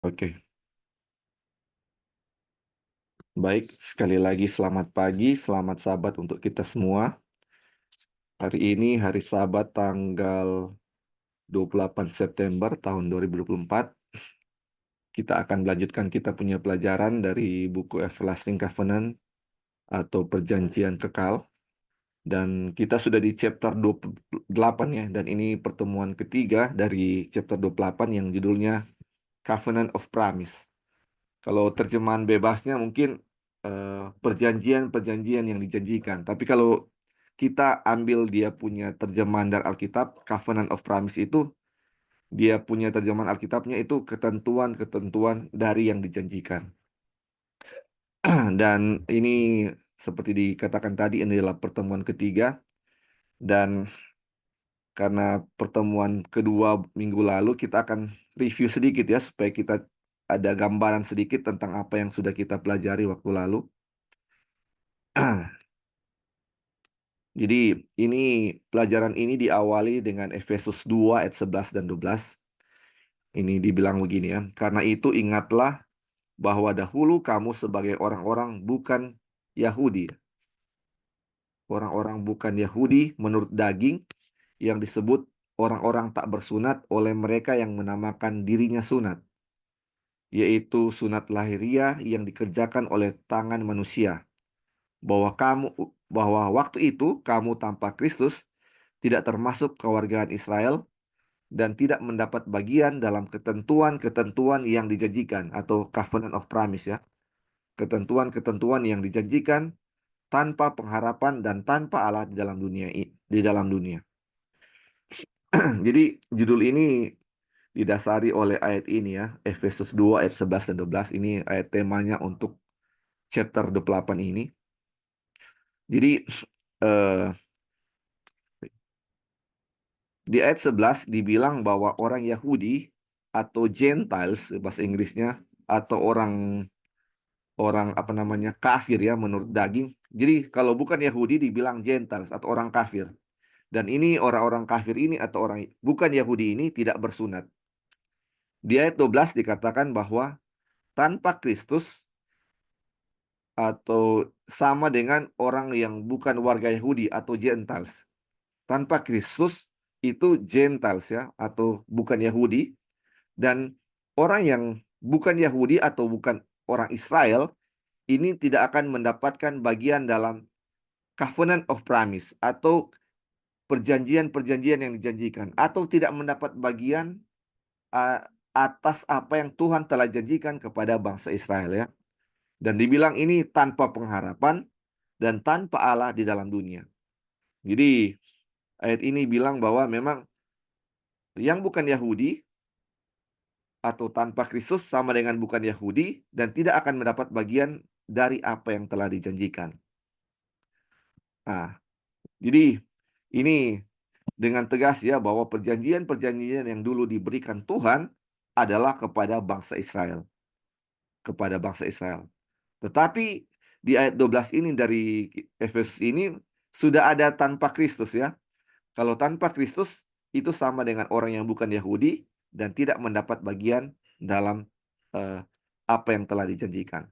Oke, baik. Sekali lagi selamat pagi, selamat Sabat untuk kita semua. Hari ini hari Sabat tanggal 28 September tahun 2024. Kita akan melanjutkan kita punya pelajaran dari buku Everlasting Covenant atau Perjanjian Kekal. Dan kita sudah di chapter 28 ya, dan ini pertemuan ketiga dari chapter 28 yang judulnya Covenant of Promise. Kalau terjemahan bebasnya mungkin perjanjian-perjanjian yang dijanjikan. Tapi kalau kita ambil dia punya terjemahan dari Alkitab, Covenant of Promise itu dia punya terjemahan Alkitabnya itu ketentuan-ketentuan dari yang dijanjikan. Dan ini seperti dikatakan tadi, ini adalah pertemuan ketiga. Dan karena pertemuan kedua minggu lalu, kita akan review sedikit ya, supaya kita ada gambaran sedikit tentang apa yang sudah kita pelajari waktu lalu. Jadi ini pelajaran ini diawali dengan Efesus 2 ayat 11 dan 12. Ini dibilang begini ya. Karena itu ingatlah bahwa dahulu kamu sebagai orang-orang bukan Yahudi. Orang-orang bukan Yahudi menurut daging yang disebut orang-orang tak bersunat oleh mereka yang menamakan dirinya sunat, yaitu sunat lahiriah yang dikerjakan oleh tangan manusia. Bahwa waktu itu kamu tanpa Kristus tidak termasuk kewargaan Israel dan tidak mendapat bagian dalam ketentuan-ketentuan yang dijanjikan atau covenant of promise ya. Ketentuan-ketentuan yang dijanjikan tanpa pengharapan dan tanpa Allah di dalam dunia. Jadi judul ini didasari oleh ayat ini ya, Efesus 2 ayat 11 dan 12. Ini ayat temanya untuk chapter 28 ini. Jadi eh, di ayat 11 dibilang bahwa orang Yahudi atau Gentiles bahasa Inggrisnya, atau orang orang apa namanya kafir ya menurut daging. Jadi kalau bukan Yahudi dibilang Gentiles atau orang kafir. Dan ini orang-orang kafir ini atau orang bukan Yahudi ini tidak bersunat. Di ayat 12 dikatakan bahwa tanpa Kristus atau sama dengan orang yang bukan warga Yahudi atau Gentiles. Tanpa Kristus itu Gentiles ya atau bukan Yahudi, dan orang yang bukan Yahudi atau bukan orang Israel ini tidak akan mendapatkan bagian dalam covenant of promise atau perjanjian-perjanjian yang dijanjikan, atau tidak mendapat bagian uh, atas apa yang Tuhan telah janjikan kepada bangsa Israel ya. Dan dibilang ini tanpa pengharapan dan tanpa Allah di dalam dunia. Jadi ayat ini bilang bahwa memang yang bukan Yahudi atau tanpa Kristus sama dengan bukan Yahudi dan tidak akan mendapat bagian dari apa yang telah dijanjikan. Nah, jadi ini dengan tegas ya bahwa perjanjian-perjanjian yang dulu diberikan Tuhan adalah kepada bangsa Israel. Kepada bangsa Israel. Tetapi di ayat 12 ini dari Efesus ini sudah ada tanpa Kristus ya. Kalau tanpa Kristus itu sama dengan orang yang bukan Yahudi dan tidak mendapat bagian dalam eh, apa yang telah dijanjikan.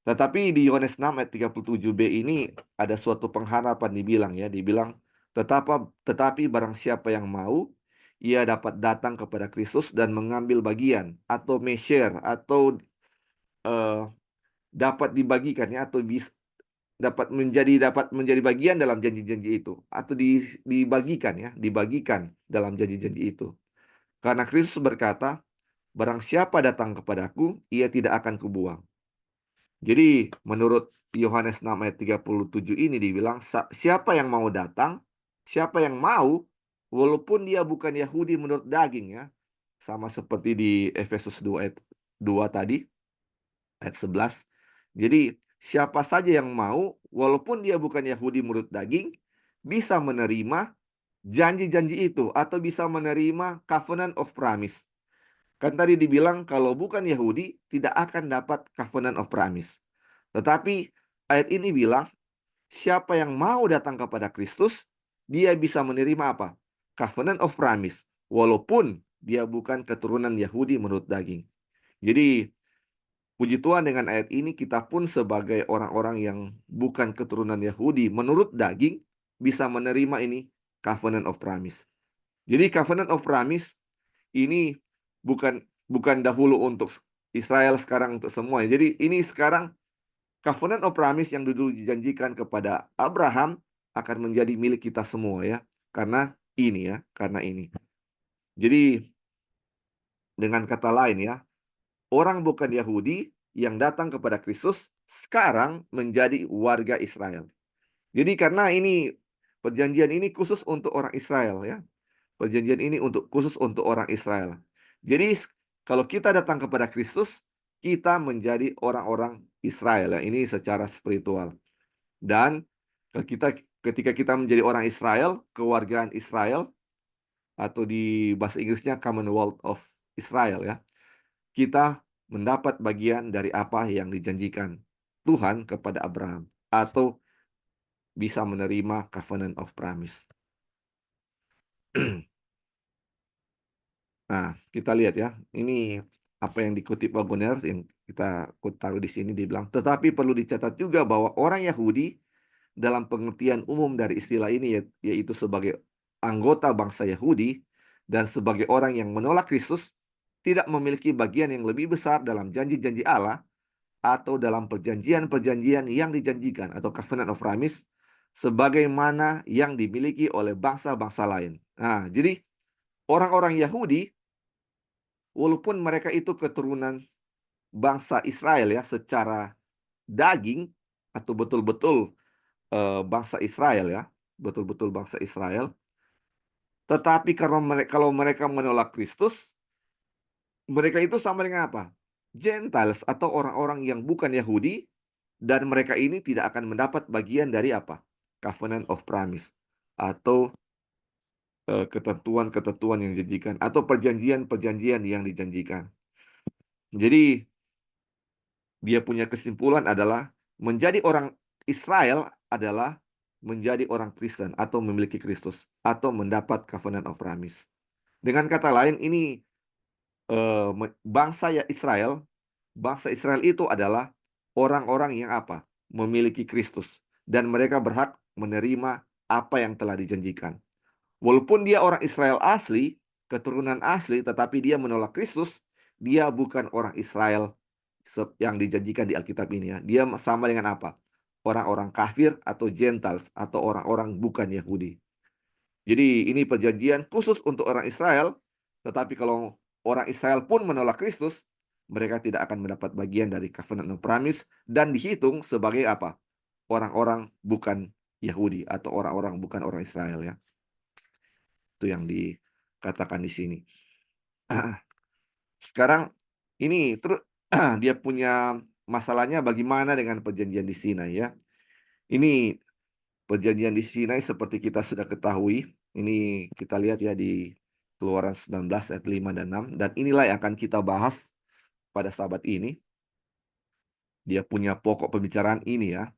Tetapi di Yohanes 6 ayat 37b ini ada suatu pengharapan dibilang ya, dibilang tetapi barang siapa yang mau, ia dapat datang kepada Kristus dan mengambil bagian atau share atau eh, dapat dibagikan ya atau dapat menjadi bagian dalam janji-janji itu atau dibagikan ya, dibagikan dalam janji-janji itu. Karena Kristus berkata, barang siapa datang kepadaku, ia tidak akan kubuang. Jadi menurut Yohanes 6 ayat 37 ini dibilang siapa yang mau datang, siapa yang mau, walaupun dia bukan Yahudi menurut daging ya, sama seperti di Efesus 2 ayat 2 tadi, ayat 11. Jadi siapa saja yang mau, walaupun dia bukan Yahudi menurut daging, bisa menerima janji-janji itu atau bisa menerima covenant of promise. Kan tadi dibilang kalau bukan Yahudi tidak akan dapat covenant of promise. Tetapi ayat ini bilang siapa yang mau datang kepada Kristus, dia bisa menerima apa? Covenant of promise. Walaupun dia bukan keturunan Yahudi menurut daging. Jadi, puji Tuhan dengan ayat ini kita pun sebagai orang-orang yang bukan keturunan Yahudi menurut daging bisa menerima ini covenant of promise. Jadi covenant of promise ini bukan bukan dahulu untuk Israel, sekarang untuk semua. Jadi ini sekarang covenant of promise yang dulu dijanjikan kepada Abraham akan menjadi milik kita semua ya. Karena ini. Jadi dengan kata lain ya, orang bukan Yahudi yang datang kepada Kristus sekarang menjadi warga Israel. Jadi karena ini perjanjian ini khusus untuk orang Israel ya. Perjanjian ini khusus untuk orang Israel. Jadi kalau kita datang kepada Kristus, kita menjadi orang-orang Israel ya. Ini secara spiritual. Dan ketika kita menjadi orang Israel, kewargaan Israel atau di bahasa Inggrisnya Commonwealth of Israel ya. Kita mendapat bagian dari apa yang dijanjikan Tuhan kepada Abraham atau bisa menerima covenant of promise. Nah, kita lihat ya. Ini apa yang dikutip Wagoner yang kita taruh di sini dibilang, tetapi perlu dicatat juga bahwa orang Yahudi dalam pengertian umum dari istilah ini yaitu sebagai anggota bangsa Yahudi dan sebagai orang yang menolak Kristus tidak memiliki bagian yang lebih besar dalam janji-janji Allah atau dalam perjanjian-perjanjian yang dijanjikan atau covenant of promise sebagaimana yang dimiliki oleh bangsa-bangsa lain. Nah, jadi orang-orang Yahudi walaupun mereka itu keturunan bangsa Israel ya secara daging atau betul-betul bangsa Israel ya, betul-betul bangsa Israel. Tetapi kalau mereka menolak Kristus, mereka itu sama dengan apa? Gentiles atau orang-orang yang bukan Yahudi dan mereka ini tidak akan mendapat bagian dari apa? Covenant of promise atau ketentuan-ketentuan yang dijanjikan atau perjanjian-perjanjian yang dijanjikan. Jadi dia punya kesimpulan adalah menjadi orang Israel adalah menjadi orang Kristen atau memiliki Kristus atau mendapat covenant of promise. Dengan kata lain, ini bangsa Israel itu adalah orang-orang yang apa? Memiliki Kristus dan mereka berhak menerima apa yang telah dijanjikan. Walaupun dia orang Israel asli, keturunan asli, tetapi dia menolak Kristus, dia bukan orang Israel yang dijanjikan di Alkitab ini ya. Dia sama dengan apa? Orang-orang kafir atau Gentiles atau orang-orang bukan Yahudi. Jadi ini perjanjian khusus untuk orang Israel, tetapi kalau orang Israel pun menolak Kristus, mereka tidak akan mendapat bagian dari covenant of promise dan dihitung sebagai apa? Orang-orang bukan Yahudi atau orang-orang bukan orang Israel ya. Itu yang dikatakan di sini. Sekarang ini terus dia punya masalahnya bagaimana dengan perjanjian di Sinai ya. Ini perjanjian di Sinai seperti kita sudah ketahui. Ini kita lihat ya di Keluaran 19 ayat 5 dan 6. Dan inilah yang akan kita bahas pada sahabat ini. Dia punya pokok pembicaraan ini ya.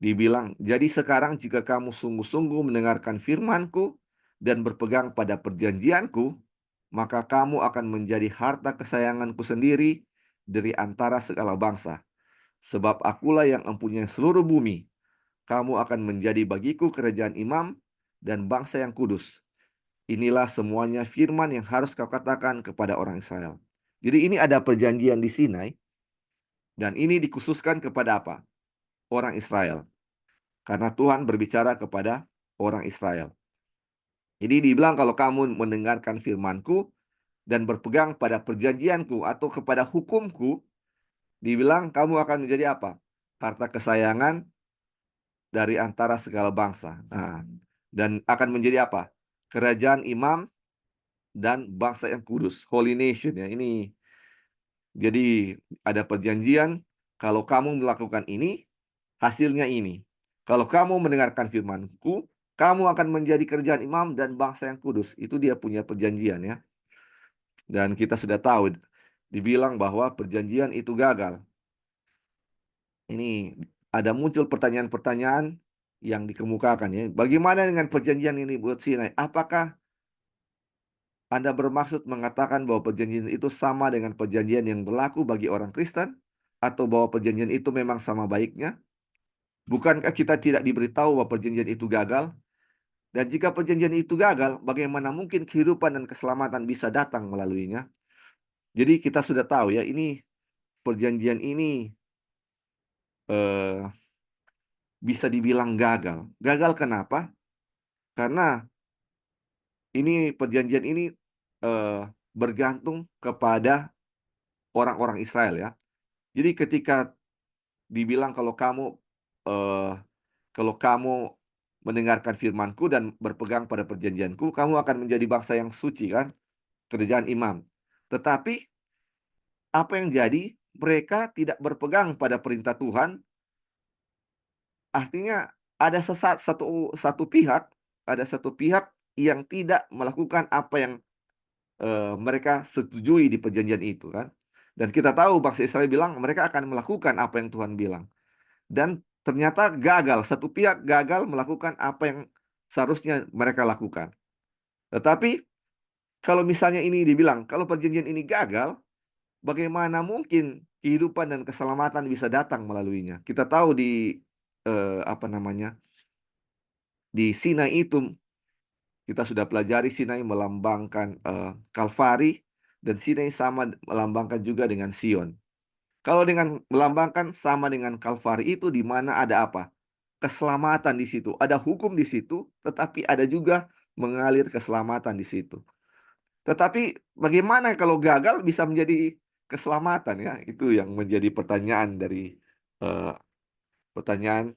Dibilang, jadi sekarang jika kamu sungguh-sungguh mendengarkan firmanku dan berpegang pada perjanjianku, maka kamu akan menjadi harta kesayanganku sendiri dari antara segala bangsa. Sebab akulah yang mempunyai seluruh bumi. Kamu akan menjadi bagiku kerajaan imam dan bangsa yang kudus. Inilah semuanya firman yang harus kau katakan kepada orang Israel. Jadi ini ada perjanjian di Sinai, dan ini dikhususkan kepada apa? Orang Israel. Karena Tuhan berbicara kepada orang Israel. Jadi dibilang kalau kamu mendengarkan firmanku dan berpegang pada perjanjianku atau kepada hukumku, dibilang kamu akan menjadi apa? Harta kesayangan dari antara segala bangsa. Nah, dan akan menjadi apa? Kerajaan imam dan bangsa yang kudus, holy nation ya. Ini jadi ada perjanjian kalau kamu melakukan ini, hasilnya ini. Kalau kamu mendengarkan firmanku, kamu akan menjadi kerajaan imam dan bangsa yang kudus. Itu dia punya perjanjian ya. Dan kita sudah tahu dibilang bahwa perjanjian itu gagal. Ini ada muncul pertanyaan-pertanyaan yang dikemukakan ya. Bagaimana dengan perjanjian ini buat Sinai? Apakah Anda bermaksud mengatakan bahwa perjanjian itu sama dengan perjanjian yang berlaku bagi orang Kristen? Atau bahwa perjanjian itu memang sama baiknya? Bukankah kita tidak diberitahu bahwa perjanjian itu gagal? Dan jika perjanjian itu gagal, bagaimana mungkin kehidupan dan keselamatan bisa datang melaluinya? Jadi kita sudah tahu ya, ini perjanjian ini eh, bisa dibilang gagal. Gagal kenapa? Karena ini perjanjian ini eh, bergantung kepada orang-orang Israel ya. Jadi ketika dibilang eh, kalau kamu mendengarkan firmanku dan berpegang pada perjanjianku, kamu akan menjadi bangsa yang suci kan? Kerjaan imam. Tetapi apa yang jadi? Mereka tidak berpegang pada perintah Tuhan. Artinya ada ada satu pihak yang tidak melakukan apa yang mereka setujui di perjanjian itu kan. Dan kita tahu bangsa Israel bilang mereka akan melakukan apa yang Tuhan bilang. Dan ternyata gagal, satu pihak gagal melakukan apa yang seharusnya mereka lakukan. Tetapi kalau misalnya ini dibilang, kalau perjanjian ini gagal, bagaimana mungkin kehidupan dan keselamatan bisa datang melaluinya? Kita tahu di apa namanya, di Sinai itu kita sudah pelajari Sinai melambangkan Kalvari dan Sinai sama melambangkan juga dengan Sion. Kalau dengan melambangkan sama dengan Kalvari itu di mana ada apa? Keselamatan di situ. Ada hukum di situ, tetapi ada juga mengalir keselamatan di situ. Tetapi bagaimana kalau gagal bisa menjadi keselamatan ya? Itu yang menjadi pertanyaan dari eh, pertanyaan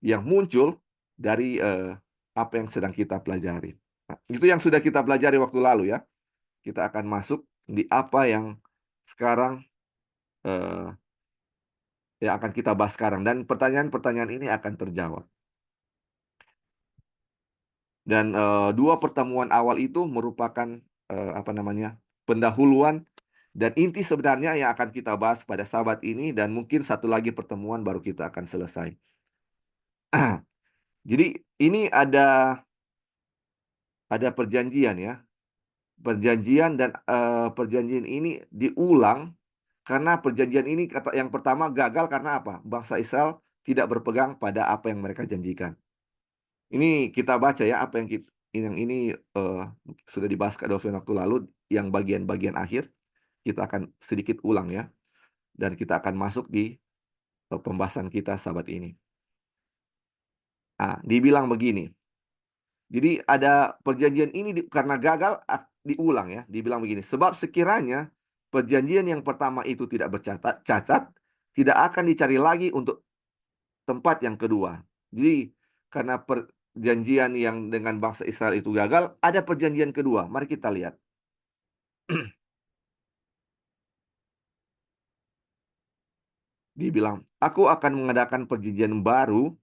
yang muncul dari apa yang sedang kita pelajari. Nah, itu yang sudah kita pelajari waktu lalu ya. Kita akan masuk di apa yang sekarang eh, yang akan kita bahas sekarang dan pertanyaan-pertanyaan ini akan terjawab. Dan dua pertemuan awal itu merupakan apa namanya pendahuluan dan inti sebenarnya yang akan kita bahas pada sahabat ini dan mungkin satu lagi pertemuan baru kita akan selesai. Jadi ini ada perjanjian ya, perjanjian dan perjanjian ini diulang karena perjanjian ini kata yang pertama gagal karena apa? Bangsa Israel tidak berpegang pada apa yang mereka janjikan. Ini kita baca ya apa yang ini sudah dibahas Kak Doven waktu lalu yang bagian-bagian akhir kita akan sedikit ulang ya dan kita akan masuk di pembahasan kita sahabat ini. Nah, dibilang begini. Jadi ada perjanjian ini karena gagal diulang ya. Dibilang begini, sebab sekiranya perjanjian yang pertama itu tidak cacat, tidak akan dicari lagi untuk tempat yang kedua. Jadi karena perjanjian yang dengan bangsa Israel itu gagal, ada perjanjian kedua. Mari kita lihat. Dibilang, aku akan mengadakan perjanjian baru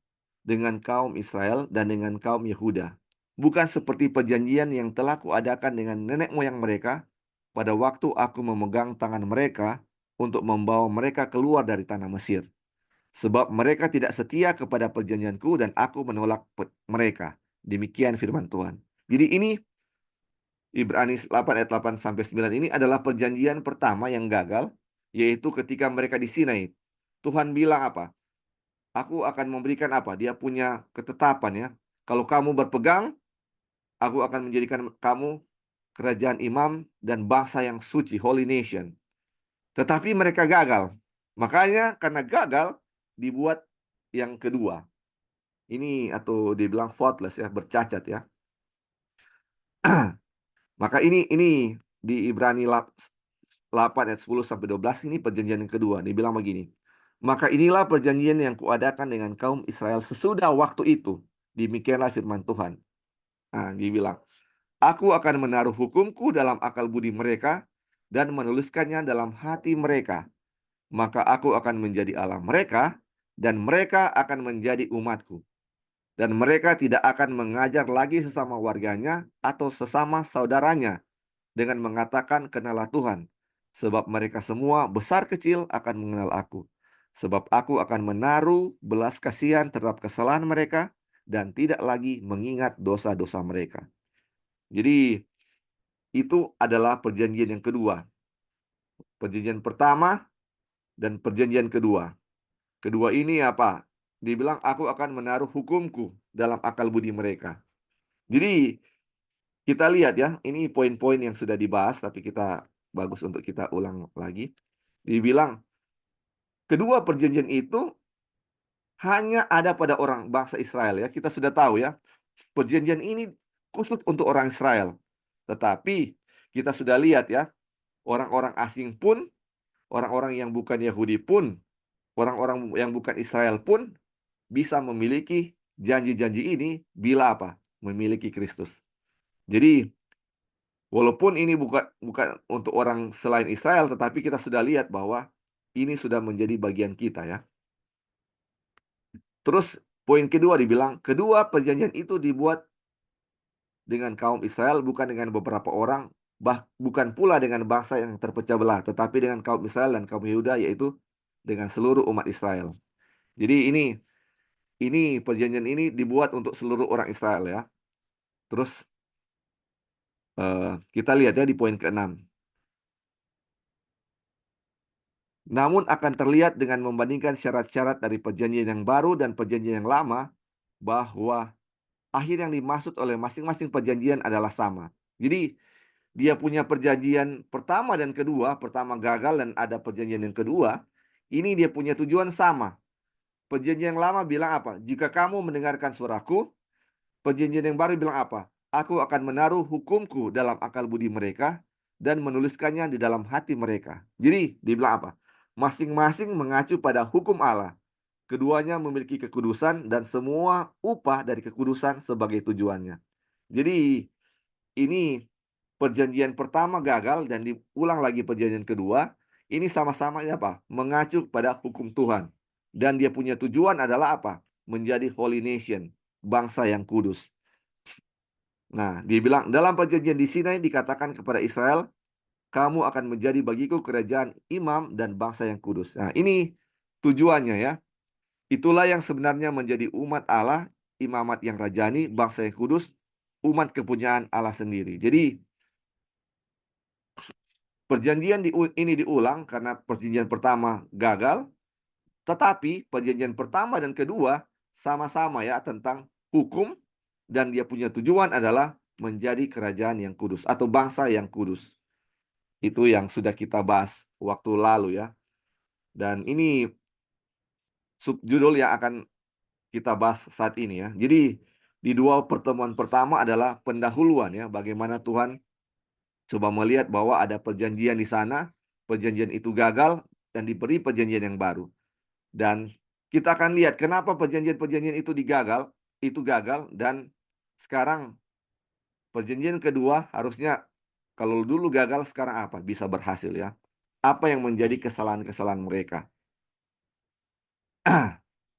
dengan kaum Israel dan dengan kaum Yehuda. Bukan seperti perjanjian yang telah kuadakan dengan nenek moyang mereka pada waktu aku memegang tangan mereka untuk membawa mereka keluar dari tanah Mesir. Sebab mereka tidak setia kepada perjanjianku dan aku menolak mereka. Demikian firman Tuhan. Jadi ini Ibrani 8 ayat 8 sampai 9 ini adalah perjanjian pertama yang gagal, yaitu ketika mereka di Sinai. Tuhan bilang apa? Aku akan memberikan apa? Dia punya ketetapan ya. Kalau kamu berpegang, aku akan menjadikan kamu kerajaan imam dan bangsa yang suci, holy nation. Tetapi mereka gagal. Makanya karena gagal, dibuat yang kedua. Ini atau dibilang faultless ya, bercacat ya. Maka ini di Ibrani 8 ayat 10 sampai 12 ini perjanjian yang kedua. Dibilang begini. Maka inilah perjanjian yang kuadakan dengan kaum Israel sesudah waktu itu. Demikianlah firman Tuhan. Nah, dibilang, aku akan menaruh hukumku dalam akal budi mereka dan menuliskannya dalam hati mereka. Maka aku akan menjadi Allah mereka dan mereka akan menjadi umatku. Dan mereka tidak akan mengajar lagi sesama warganya atau sesama saudaranya dengan mengatakan kenalah Tuhan. Sebab mereka semua besar kecil akan mengenal aku. Sebab aku akan menaruh belas kasihan terhadap kesalahan mereka dan tidak lagi mengingat dosa-dosa mereka. Jadi itu adalah perjanjian yang kedua. Perjanjian pertama dan perjanjian kedua. Kedua ini apa? Dibilang aku akan menaruh hukumku dalam akal budi mereka. Jadi kita lihat ya, ini poin-poin yang sudah dibahas, tapi kita bagus untuk kita ulang lagi. Dibilang kedua perjanjian itu hanya ada pada orang bangsa Israel ya. Kita sudah tahu ya, perjanjian ini khusus untuk orang Israel. Tetapi kita sudah lihat ya, orang-orang asing pun, orang-orang yang bukan Yahudi pun, orang-orang yang bukan Israel pun bisa memiliki janji-janji ini bila apa? Memiliki Kristus. Jadi, walaupun ini bukan bukan untuk orang selain Israel, tetapi kita sudah lihat bahwa ini sudah menjadi bagian kita ya. Terus poin kedua dibilang, kedua perjanjian itu dibuat dengan kaum Israel, bukan dengan beberapa orang, bukan pula dengan bangsa yang terpecah belah, tetapi dengan kaum Israel dan kaum Yehuda, yaitu dengan seluruh umat Israel. Jadi ini perjanjian ini dibuat untuk seluruh orang Israel ya. Terus kita lihat ya di poin ke-6. Namun akan terlihat dengan membandingkan syarat-syarat dari perjanjian yang baru dan perjanjian yang lama bahwa akhir yang dimaksud oleh masing-masing perjanjian adalah sama. Jadi dia punya perjanjian pertama dan kedua, pertama gagal dan ada perjanjian yang kedua, ini dia punya tujuan sama. Perjanjian yang lama bilang apa? Jika kamu mendengarkan suaraku, perjanjian yang baru bilang apa? Aku akan menaruh hukumku dalam akal budi mereka dan menuliskannya di dalam hati mereka. Jadi, dibilang apa? Masing-masing mengacu pada hukum Allah. Keduanya memiliki kekudusan dan semua upah dari kekudusan sebagai tujuannya. Jadi, ini perjanjian pertama gagal dan diulang lagi perjanjian kedua. Ini sama-sama apa? Mengacu pada hukum Tuhan. Dan dia punya tujuan adalah apa? Menjadi holy nation, bangsa yang kudus. Nah, dia bilang dalam perjanjian di Sinai dikatakan kepada Israel, kamu akan menjadi bagiku kerajaan imam dan bangsa yang kudus. Nah, ini tujuannya ya. Itulah yang sebenarnya menjadi umat Allah, imamat yang rajani, bangsa yang kudus, umat kepunyaan Allah sendiri. Jadi, perjanjian ini diulang karena perjanjian pertama gagal, tetapi perjanjian pertama dan kedua sama-sama ya tentang hukum dan dia punya tujuan adalah menjadi kerajaan yang kudus atau bangsa yang kudus. Itu yang sudah kita bahas waktu lalu ya. Dan ini subjudul yang akan kita bahas saat ini ya. Jadi di dua pertemuan pertama adalah pendahuluan ya, bagaimana Tuhan coba melihat bahwa ada perjanjian di sana, perjanjian itu gagal dan diberi perjanjian yang baru. Dan kita akan lihat kenapa perjanjian-perjanjian itu gagal dan sekarang perjanjian kedua harusnya kalau dulu gagal sekarang apa? Bisa berhasil ya. Apa yang menjadi kesalahan-kesalahan mereka?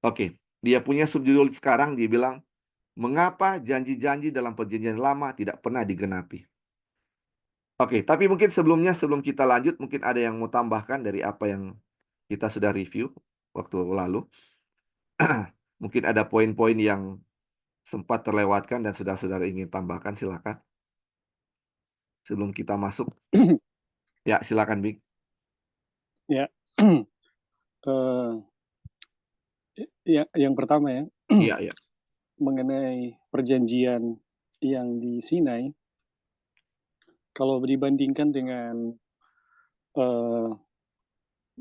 Oke, dia punya subjudul sekarang dia bilang mengapa janji-janji dalam perjanjian lama tidak pernah digenapi. Oke, tapi mungkin sebelum kita lanjut mungkin ada yang mau tambahkan dari apa yang kita sudah review waktu lalu. Mungkin ada poin-poin yang sempat terlewatkan dan saudara-saudara ingin tambahkan, silakan. Sebelum kita masuk. Ya, silakan, Big. Ya, yang pertama ya, Iya, iya. mengenai perjanjian yang di Sinai, kalau dibandingkan dengan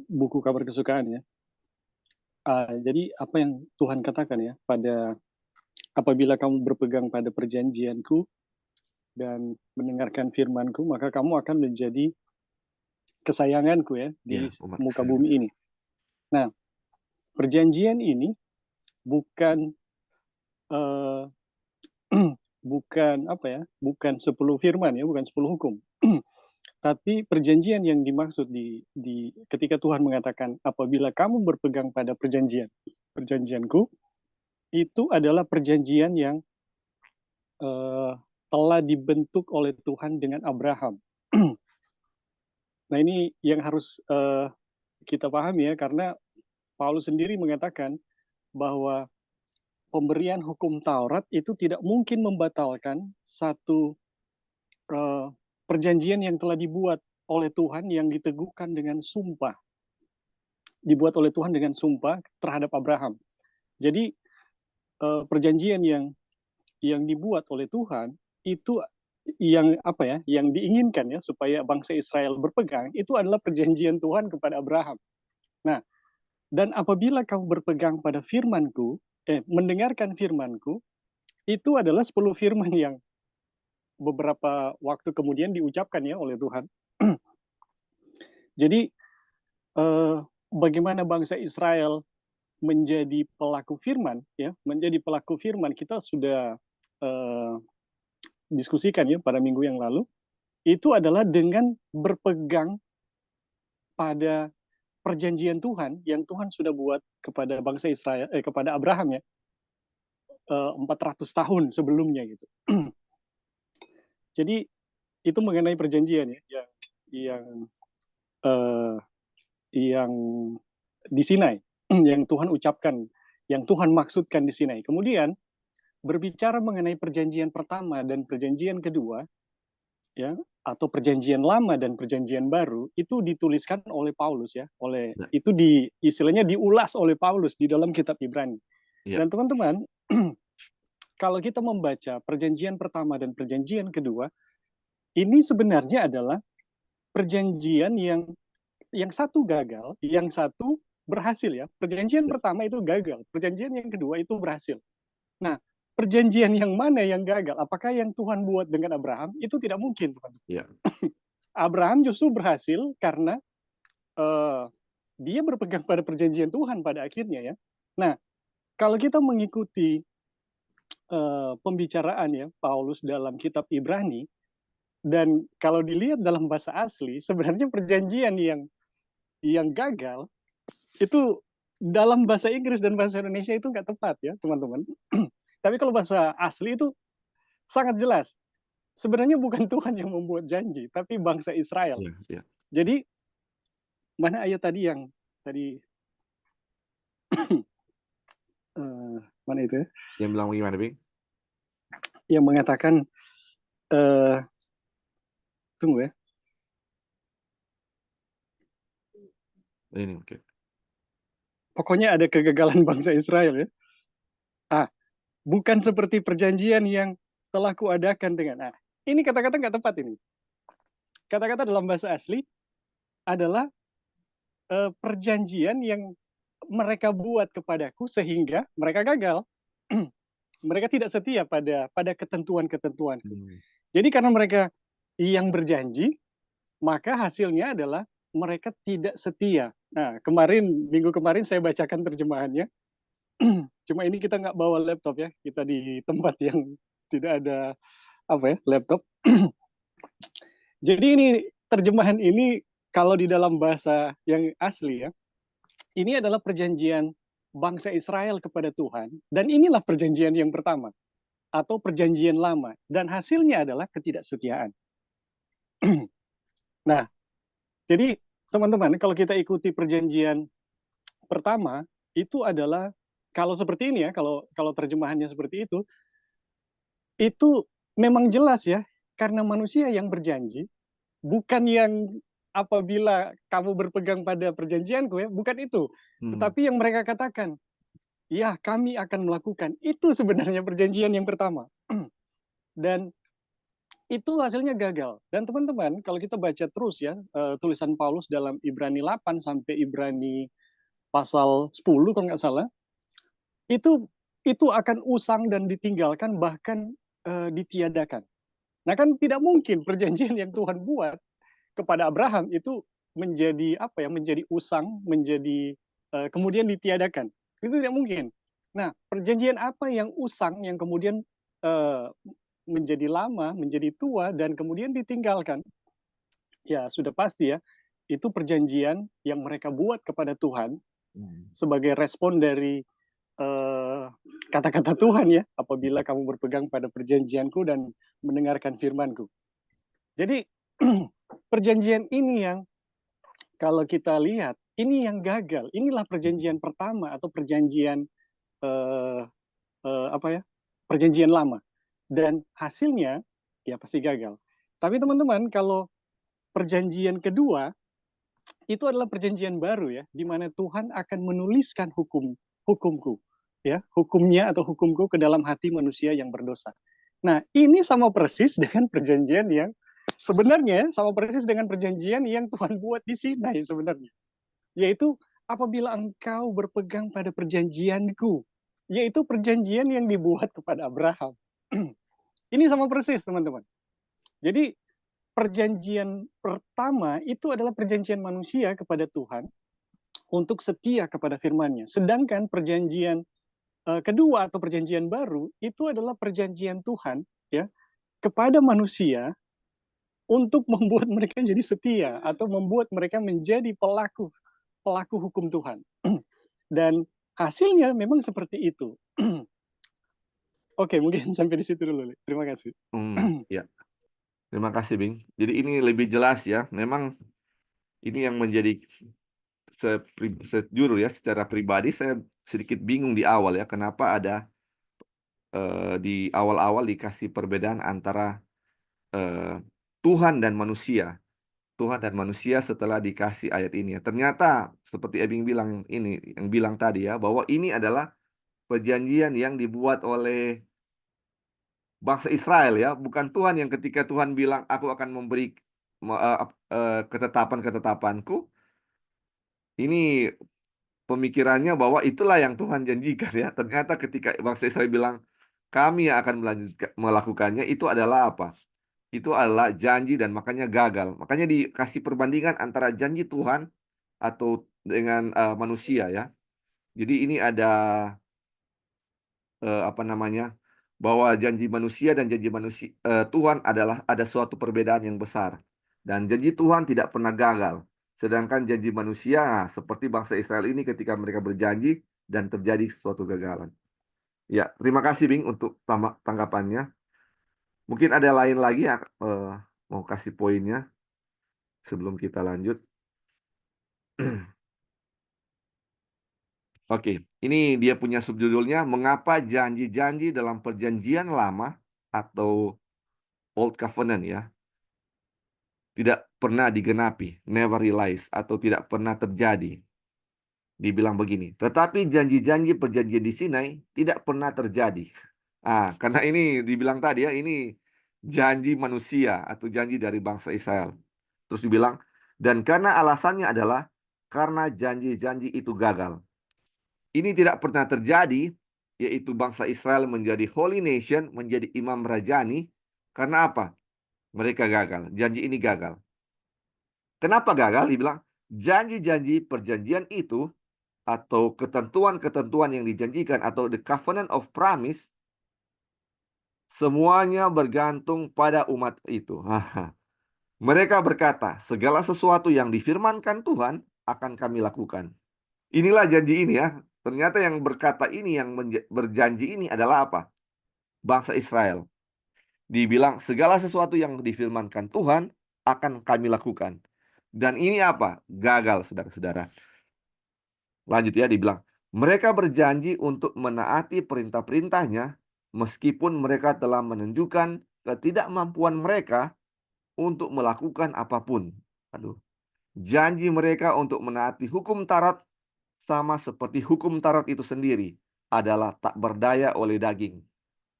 buku kabar kesukaan ya, jadi apa yang Tuhan katakan ya, apabila kamu berpegang pada perjanjianku dan mendengarkan firmanku, maka kamu akan menjadi kesayanganku ya di Ya, umat muka Israel. bumi ini. Nah, perjanjian ini bukan uh, bukan apa ya, bukan 10 firman ya, bukan 10 hukum. Tapi perjanjian yang dimaksud di ketika Tuhan mengatakan apabila kamu berpegang pada perjanjianku, itu adalah perjanjian yang telah dibentuk oleh Tuhan dengan Abraham. Nah ini yang harus kita pahami ya, karena Paulus sendiri mengatakan bahwa pemberian hukum Taurat itu tidak mungkin membatalkan satu perjanjian yang telah dibuat oleh Tuhan yang diteguhkan dengan sumpah, dibuat oleh Tuhan dengan sumpah terhadap Abraham. Jadi perjanjian yang dibuat oleh Tuhan itu yang apa ya, yang diinginkan ya supaya bangsa Israel berpegang itu adalah perjanjian Tuhan kepada Abraham. Nah, dan apabila kamu berpegang pada firmanku, mendengarkan firmanku, itu adalah 10 firman yang beberapa waktu kemudian diucapkan ya oleh Tuhan. Jadi bagaimana bangsa Israel menjadi pelaku firman ya, menjadi pelaku firman kita sudah eh, diskusikan ya pada minggu yang lalu. Itu adalah dengan berpegang pada perjanjian Tuhan yang Tuhan sudah buat kepada bangsa Israel, kepada Abraham ya, 400 tahun sebelumnya gitu. Jadi itu mengenai perjanjian ya, yang uh, yang di Sinai, yang Tuhan ucapkan, yang Tuhan maksudkan di Sinai. Kemudian berbicara mengenai perjanjian pertama dan perjanjian kedua, ya, atau perjanjian lama dan perjanjian baru itu dituliskan oleh Paulus ya, Ya, itu istilahnya diulas oleh Paulus di dalam kitab Ibrani. ya, Dan teman-teman, kalau kita membaca perjanjian pertama dan perjanjian kedua, ini sebenarnya adalah perjanjian yang satu gagal, yang satu berhasil ya. Perjanjian ya, pertama itu gagal, perjanjian yang kedua itu berhasil. Nah, perjanjian yang mana yang gagal? Apakah yang Tuhan buat dengan Abraham? Itu tidak mungkin, teman. ya, Abraham justru berhasil karena uh, dia berpegang pada perjanjian Tuhan pada akhirnya ya. Nah, kalau kita mengikuti pembicaraan ya Paulus dalam kitab Ibrani, dan kalau dilihat dalam bahasa asli, sebenarnya perjanjian yang gagal itu dalam bahasa Inggris dan bahasa Indonesia itu nggak tepat ya teman-teman. Tapi kalau bahasa asli itu sangat jelas. Sebenarnya bukan Tuhan yang membuat janji, tapi bangsa Israel. ya, ya. Jadi mana ayat tadi yang tadi uh, mana itu ya? Yang bilang bagaimana, Bing? Yang mengatakan uh, tunggu ya. Ini, oke. Pokoknya ada kegagalan bangsa Israel ya. Ah, bukan seperti perjanjian yang telah kuadakan dengan. Nah, ini kata-kata nggak tepat ini. Kata-kata dalam bahasa asli adalah perjanjian yang mereka buat kepadaku sehingga mereka gagal. Mereka tidak setia pada ketentuan-ketentuanku. Hmm. Jadi karena mereka yang berjanji, maka hasilnya adalah mereka tidak setia. Nah, minggu kemarin saya bacakan terjemahannya. Cuma ini kita nggak bawa laptop ya, kita di tempat yang tidak ada apa ya laptop. Jadi ini terjemahan ini kalau di dalam bahasa yang asli ya, ini adalah perjanjian bangsa Israel kepada Tuhan, dan inilah perjanjian yang pertama atau perjanjian lama, dan hasilnya adalah ketidaksetiaan. Nah, jadi teman-teman, kalau kita ikuti perjanjian pertama, itu adalah kalau seperti ini ya, kalau terjemahannya seperti itu memang jelas ya, karena manusia yang berjanji, bukan yang apabila kamu berpegang pada perjanjianku ya, bukan itu. Hmm. Tetapi yang mereka katakan, ya kami akan melakukan. Itu sebenarnya perjanjian yang pertama. Dan itu hasilnya gagal. Dan teman-teman, kalau kita baca terus ya, tulisan Paulus dalam Ibrani 8 sampai Ibrani pasal 10 kalau nggak salah, itu akan usang dan ditinggalkan, bahkan ditiadakan. Nah kan tidak mungkin perjanjian yang Tuhan buat kepada Abraham itu menjadi apa ya, menjadi usang, menjadi kemudian ditiadakan. Itu tidak mungkin. Nah, perjanjian apa yang usang yang kemudian uh, menjadi lama, menjadi tua dan kemudian ditinggalkan? Ya, sudah pasti ya. Itu perjanjian yang mereka buat kepada Tuhan Hmm. sebagai respon dari kata-kata Tuhan ya, apabila kamu berpegang pada perjanjianku dan mendengarkan firmanku. Jadi perjanjian ini yang kalau kita lihat, ini yang gagal. Inilah perjanjian pertama atau perjanjian eh, apa ya? Perjanjian lama. Dan hasilnya ya pasti gagal. Tapi teman-teman, kalau perjanjian kedua itu adalah perjanjian baru ya, di mana Tuhan akan menuliskan hukumku, ya, hukumnya atau hukumku ke dalam hati manusia yang berdosa. Nah, ini sama persis dengan perjanjian yang sebenarnya sama persis dengan perjanjian yang Tuhan buat di Sinai sebenarnya, yaitu apabila engkau berpegang pada perjanjianku, yaitu perjanjian yang dibuat kepada Abraham. Ini sama persis, teman-teman. Jadi perjanjian pertama itu adalah perjanjian manusia kepada Tuhan untuk setia kepada firman-Nya. Sedangkan perjanjian kedua atau perjanjian baru itu adalah perjanjian Tuhan ya kepada manusia untuk membuat mereka jadi setia atau membuat mereka menjadi pelaku pelaku hukum Tuhan. Dan hasilnya memang seperti itu. Oke, mungkin sampai di situ dulu. Terima kasih. Ya. Terima kasih, Bing. Jadi ini lebih jelas ya. Memang ini yang menjadi sejujur ya, secara pribadi saya sedikit bingung di awal ya, kenapa ada di awal-awal dikasih perbedaan antara eh, Tuhan dan manusia. Tuhan dan manusia setelah dikasih ayat ini ya. Ternyata seperti Ebing bilang ini, yang bilang tadi ya, bahwa ini adalah perjanjian yang dibuat oleh bangsa Israel ya, bukan Tuhan yang ketika Tuhan bilang aku akan memberi ketetapan-ketetapanku, ini pemikirannya bahwa itulah yang Tuhan janjikan ya. Ternyata ketika bangsa Israel bilang kami yang akan melakukannya, itu adalah apa? Itu adalah janji dan makanya gagal. Makanya dikasih perbandingan antara janji Tuhan atau dengan manusia ya. Jadi ini ada apa namanya? Bahwa janji manusia dan janji manusia Tuhan adalah ada suatu perbedaan yang besar. Dan janji Tuhan tidak pernah gagal. Sedangkan janji manusia seperti bangsa Israel ini ketika mereka berjanji dan terjadi suatu kegagalan. Ya, terima kasih Bing untuk tanggapannya. Mungkin ada lain lagi ya mau kasih poinnya sebelum kita lanjut. Oke, ini dia punya subjudulnya Mengapa Janji-Janji dalam Perjanjian Lama atau Old Covenant ya tidak pernah digenapi, never realized atau tidak pernah terjadi. Dibilang begini, tetapi janji-janji perjanjian di Sinai tidak pernah terjadi. Karena ini dibilang tadi ya, ini janji manusia atau janji dari bangsa Israel. Terus dibilang, dan karena alasannya adalah karena janji-janji itu gagal. Ini tidak pernah terjadi, yaitu bangsa Israel menjadi holy nation, menjadi imam rajani. Karena apa? Mereka gagal. Janji ini gagal. Kenapa gagal? Dibilang, janji-janji perjanjian itu atau ketentuan-ketentuan yang dijanjikan atau the covenant of promise semuanya bergantung pada umat itu. Mereka berkata, segala sesuatu yang difirmankan Tuhan akan kami lakukan. Inilah janji ini ya. Ternyata yang berkata ini, yang berjanji ini adalah apa? Bangsa Israel. Dibilang segala sesuatu yang difirmankan Tuhan akan kami lakukan. Dan ini apa? Gagal, saudara-saudara. Lanjut ya, dibilang. Mereka berjanji untuk menaati perintah-perintahnya meskipun mereka telah menunjukkan ketidakmampuan mereka untuk melakukan apapun. Aduh. Janji mereka untuk menaati hukum Taurat sama seperti hukum Taurat itu sendiri adalah tak berdaya oleh daging.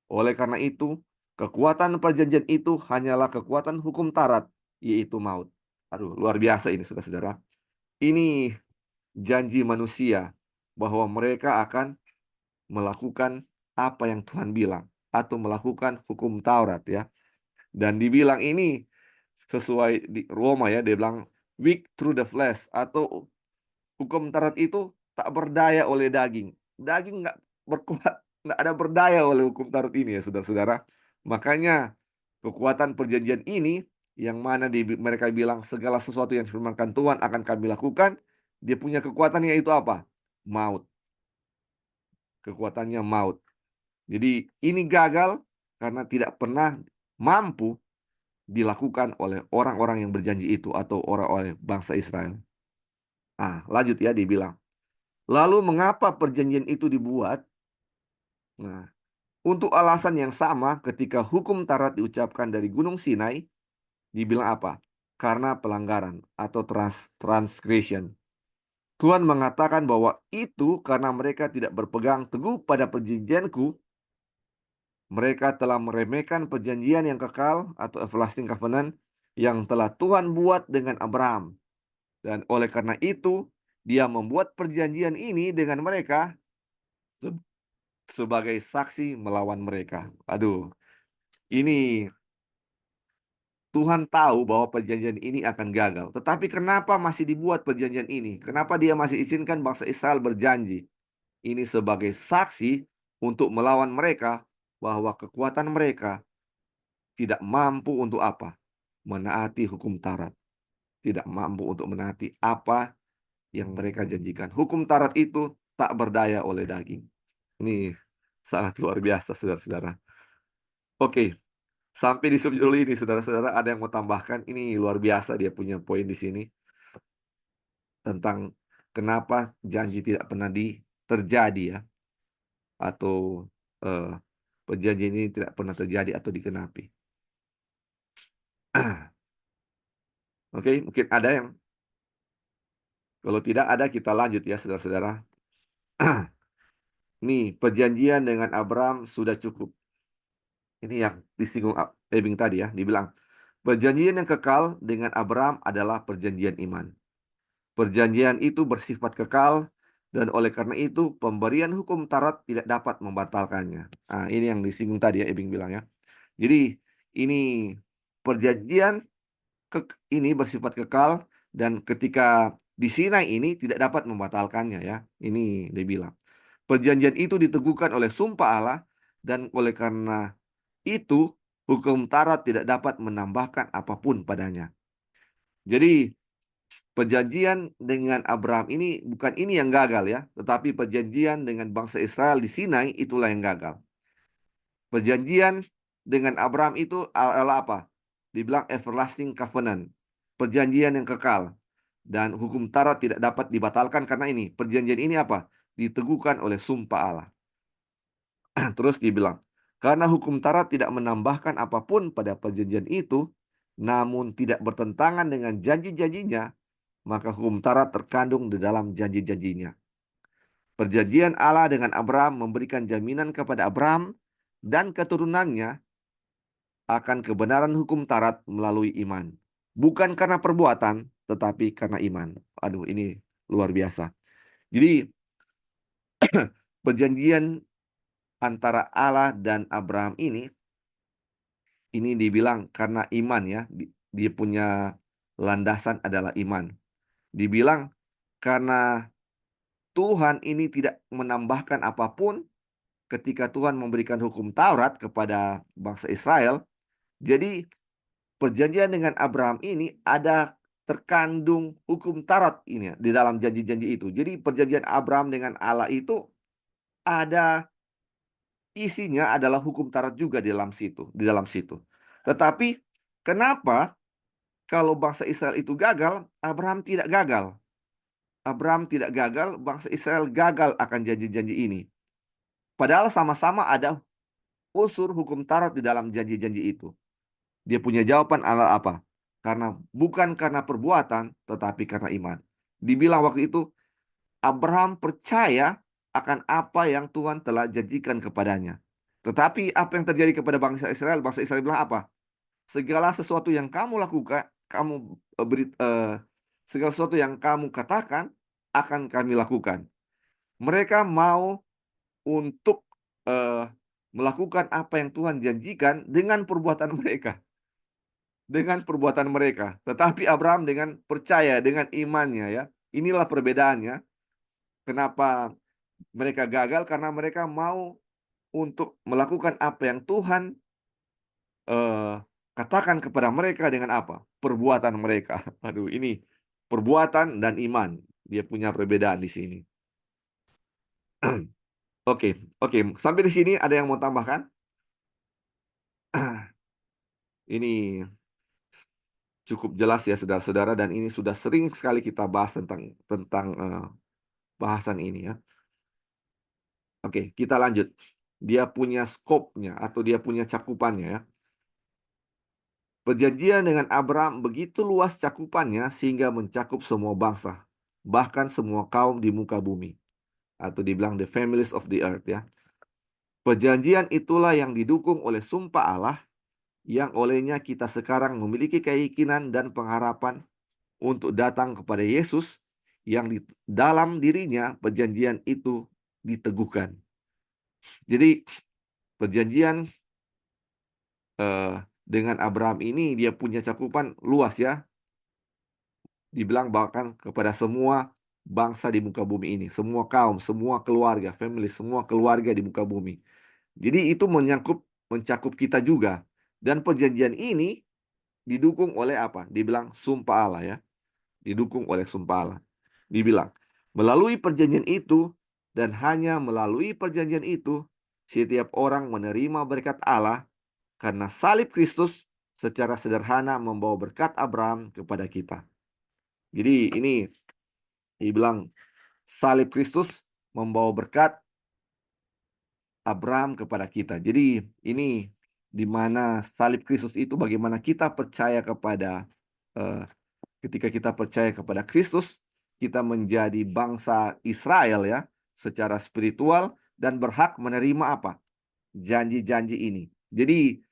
Oleh karena itu, kekuatan perjanjian itu hanyalah kekuatan hukum Taurat, yaitu maut. Aduh, luar biasa ini saudara-saudara. Ini janji manusia bahwa mereka akan melakukan apa yang Tuhan bilang atau melakukan hukum Taurat ya. Dan dibilang ini sesuai di Roma ya, dia bilang weak through the flesh atau hukum Taurat itu tak berdaya oleh daging. Daging nggak berkuat, nggak ada berdaya oleh hukum Taurat ini ya saudara-saudara. Makanya kekuatan perjanjian ini yang mana mereka bilang segala sesuatu yang difirmankan Tuhan akan kami lakukan, dia punya kekuatan yaitu apa? Maut. Kekuatannya maut. Jadi ini gagal karena tidak pernah mampu dilakukan oleh orang-orang yang berjanji itu atau orang-orang bangsa Israel. Lanjut ya dibilang. Lalu mengapa perjanjian itu dibuat? Nah, untuk alasan yang sama ketika hukum Taurat diucapkan dari Gunung Sinai, Dibilang apa? Karena pelanggaran atau transgression. Tuhan mengatakan bahwa itu karena mereka tidak berpegang teguh pada perjanjianku, mereka telah meremehkan perjanjian yang kekal atau everlasting covenant yang telah Tuhan buat dengan Abraham. Dan oleh karena itu, dia membuat perjanjian ini dengan mereka sebagai saksi melawan mereka. Aduh, ini Tuhan tahu bahwa perjanjian ini akan gagal. Tetapi kenapa masih dibuat perjanjian ini? Kenapa dia masih izinkan bangsa Israel berjanji? Ini sebagai saksi untuk melawan mereka bahwa kekuatan mereka tidak mampu untuk apa? Menaati hukum Taurat. Tidak mampu untuk menaati apa yang mereka janjikan. Hukum Taurat itu tak berdaya oleh daging. Ini sangat luar biasa, saudara-saudara. Oke, sampai di subjudul ini, saudara-saudara, ada yang mau tambahkan? Ini luar biasa dia punya poin di sini tentang kenapa janji tidak pernah terjadi ya, atau eh, perjanjian ini tidak pernah terjadi atau dikenapi. Oke, mungkin ada yang, kalau tidak ada kita lanjut ya, saudara-saudara. Nih, perjanjian dengan Abraham sudah cukup. Ini yang disinggung Ebing tadi ya, dibilang perjanjian yang kekal dengan Abraham adalah perjanjian iman. Perjanjian itu bersifat kekal dan oleh karena itu pemberian hukum Taurat tidak dapat membatalkannya. Nah, ini yang disinggung tadi ya Ebing bilang ya. Jadi ini perjanjian ini bersifat kekal dan ketika di Sinai ini tidak dapat membatalkannya ya. Ini dia bilang. Perjanjian itu diteguhkan oleh sumpah Allah dan oleh karena itu hukum Taurat tidak dapat menambahkan apapun padanya. Jadi perjanjian dengan Abraham ini bukan ini yang gagal ya, tetapi perjanjian dengan bangsa Israel di Sinai itulah yang gagal. Perjanjian dengan Abraham itu adalah apa? Dibilang everlasting covenant. Perjanjian yang kekal. Dan hukum Taurat tidak dapat dibatalkan karena ini. Perjanjian ini apa? Diteguhkan oleh sumpah Allah. Terus dibilang, karena hukum Taurat tidak menambahkan apapun pada perjanjian itu, namun tidak bertentangan dengan janji-janjinya, maka hukum Taurat terkandung di dalam janji-janjinya. Perjanjian Allah dengan Abraham memberikan jaminan kepada Abraham dan keturunannya akan kebenaran hukum Taurat melalui iman. Bukan karena perbuatan, tetapi karena iman. Aduh, ini luar biasa. Jadi, perjanjian antara Allah dan Abraham ini dibilang karena iman ya. Dia punya landasan adalah iman. Dibilang karena Tuhan ini tidak menambahkan apapun ketika Tuhan memberikan hukum Taurat kepada bangsa Israel. Jadi perjanjian dengan Abraham ini ada terkandung hukum Taurat ini ya, di dalam janji-janji itu. Jadi perjanjian Abraham dengan Allah itu ada isinya adalah hukum Taurat juga di dalam situ. Tetapi kenapa kalau bangsa Israel itu gagal, Abraham tidak gagal? Abraham tidak gagal, bangsa Israel gagal akan janji-janji ini. Padahal sama-sama ada unsur hukum Taurat di dalam janji-janji itu. Dia punya jawaban adalah apa? Bukan karena perbuatan, tetapi karena iman. Dibilang waktu itu, Abraham percaya akan apa yang Tuhan telah janjikan kepadanya. Tetapi apa yang terjadi kepada bangsa Israel bilang apa? Segala sesuatu yang kamu lakukan, segala sesuatu yang kamu katakan akan kami lakukan. Mereka mau untuk eh, melakukan apa yang Tuhan janjikan dengan perbuatan mereka. Dengan perbuatan mereka. Tetapi Abraham dengan percaya, dengan imannya ya. Inilah perbedaannya. Kenapa mereka gagal? Karena mereka mau untuk melakukan apa yang Tuhan eh, katakan kepada mereka dengan apa? Perbuatan mereka. Aduh, ini perbuatan dan iman. Dia punya perbedaan di sini. Oke, oke. Sampai di sini ada yang mau tambahkan? Ini cukup jelas ya saudara-saudara dan ini sudah sering sekali kita bahas tentang bahasan ini ya. Oke, kita lanjut. Dia punya skopnya atau dia punya cakupannya ya. Perjanjian dengan Abraham begitu luas cakupannya sehingga mencakup semua bangsa, bahkan semua kaum di muka bumi, atau dibilang the families of the earth ya. Perjanjian itulah yang didukung oleh sumpah Allah, yang olehnya kita sekarang memiliki keyakinan dan pengharapan untuk datang kepada Yesus, yang di dalam dirinya perjanjian itu diteguhkan. Jadi perjanjian dengan Abraham ini dia punya cakupan luas ya. Dibilang bahkan kepada semua bangsa di muka bumi ini, semua kaum, semua keluarga, family, semua keluarga di muka bumi. Jadi itu mencakup kita juga. Dan perjanjian ini didukung oleh apa? Dibilang sumpah Allah ya. Didukung oleh sumpah Allah. Dibilang, melalui perjanjian itu dan hanya melalui perjanjian itu, setiap orang menerima berkat Allah karena salib Kristus secara sederhana membawa berkat Abraham kepada kita. Jadi ini dibilang salib Kristus membawa berkat Abraham kepada kita. Jadi ini di mana salib Kristus itu bagaimana kita percaya kepada ketika kita percaya kepada Kristus, kita menjadi bangsa Israel ya, secara spiritual dan berhak menerima apa? Janji-janji ini. Jadi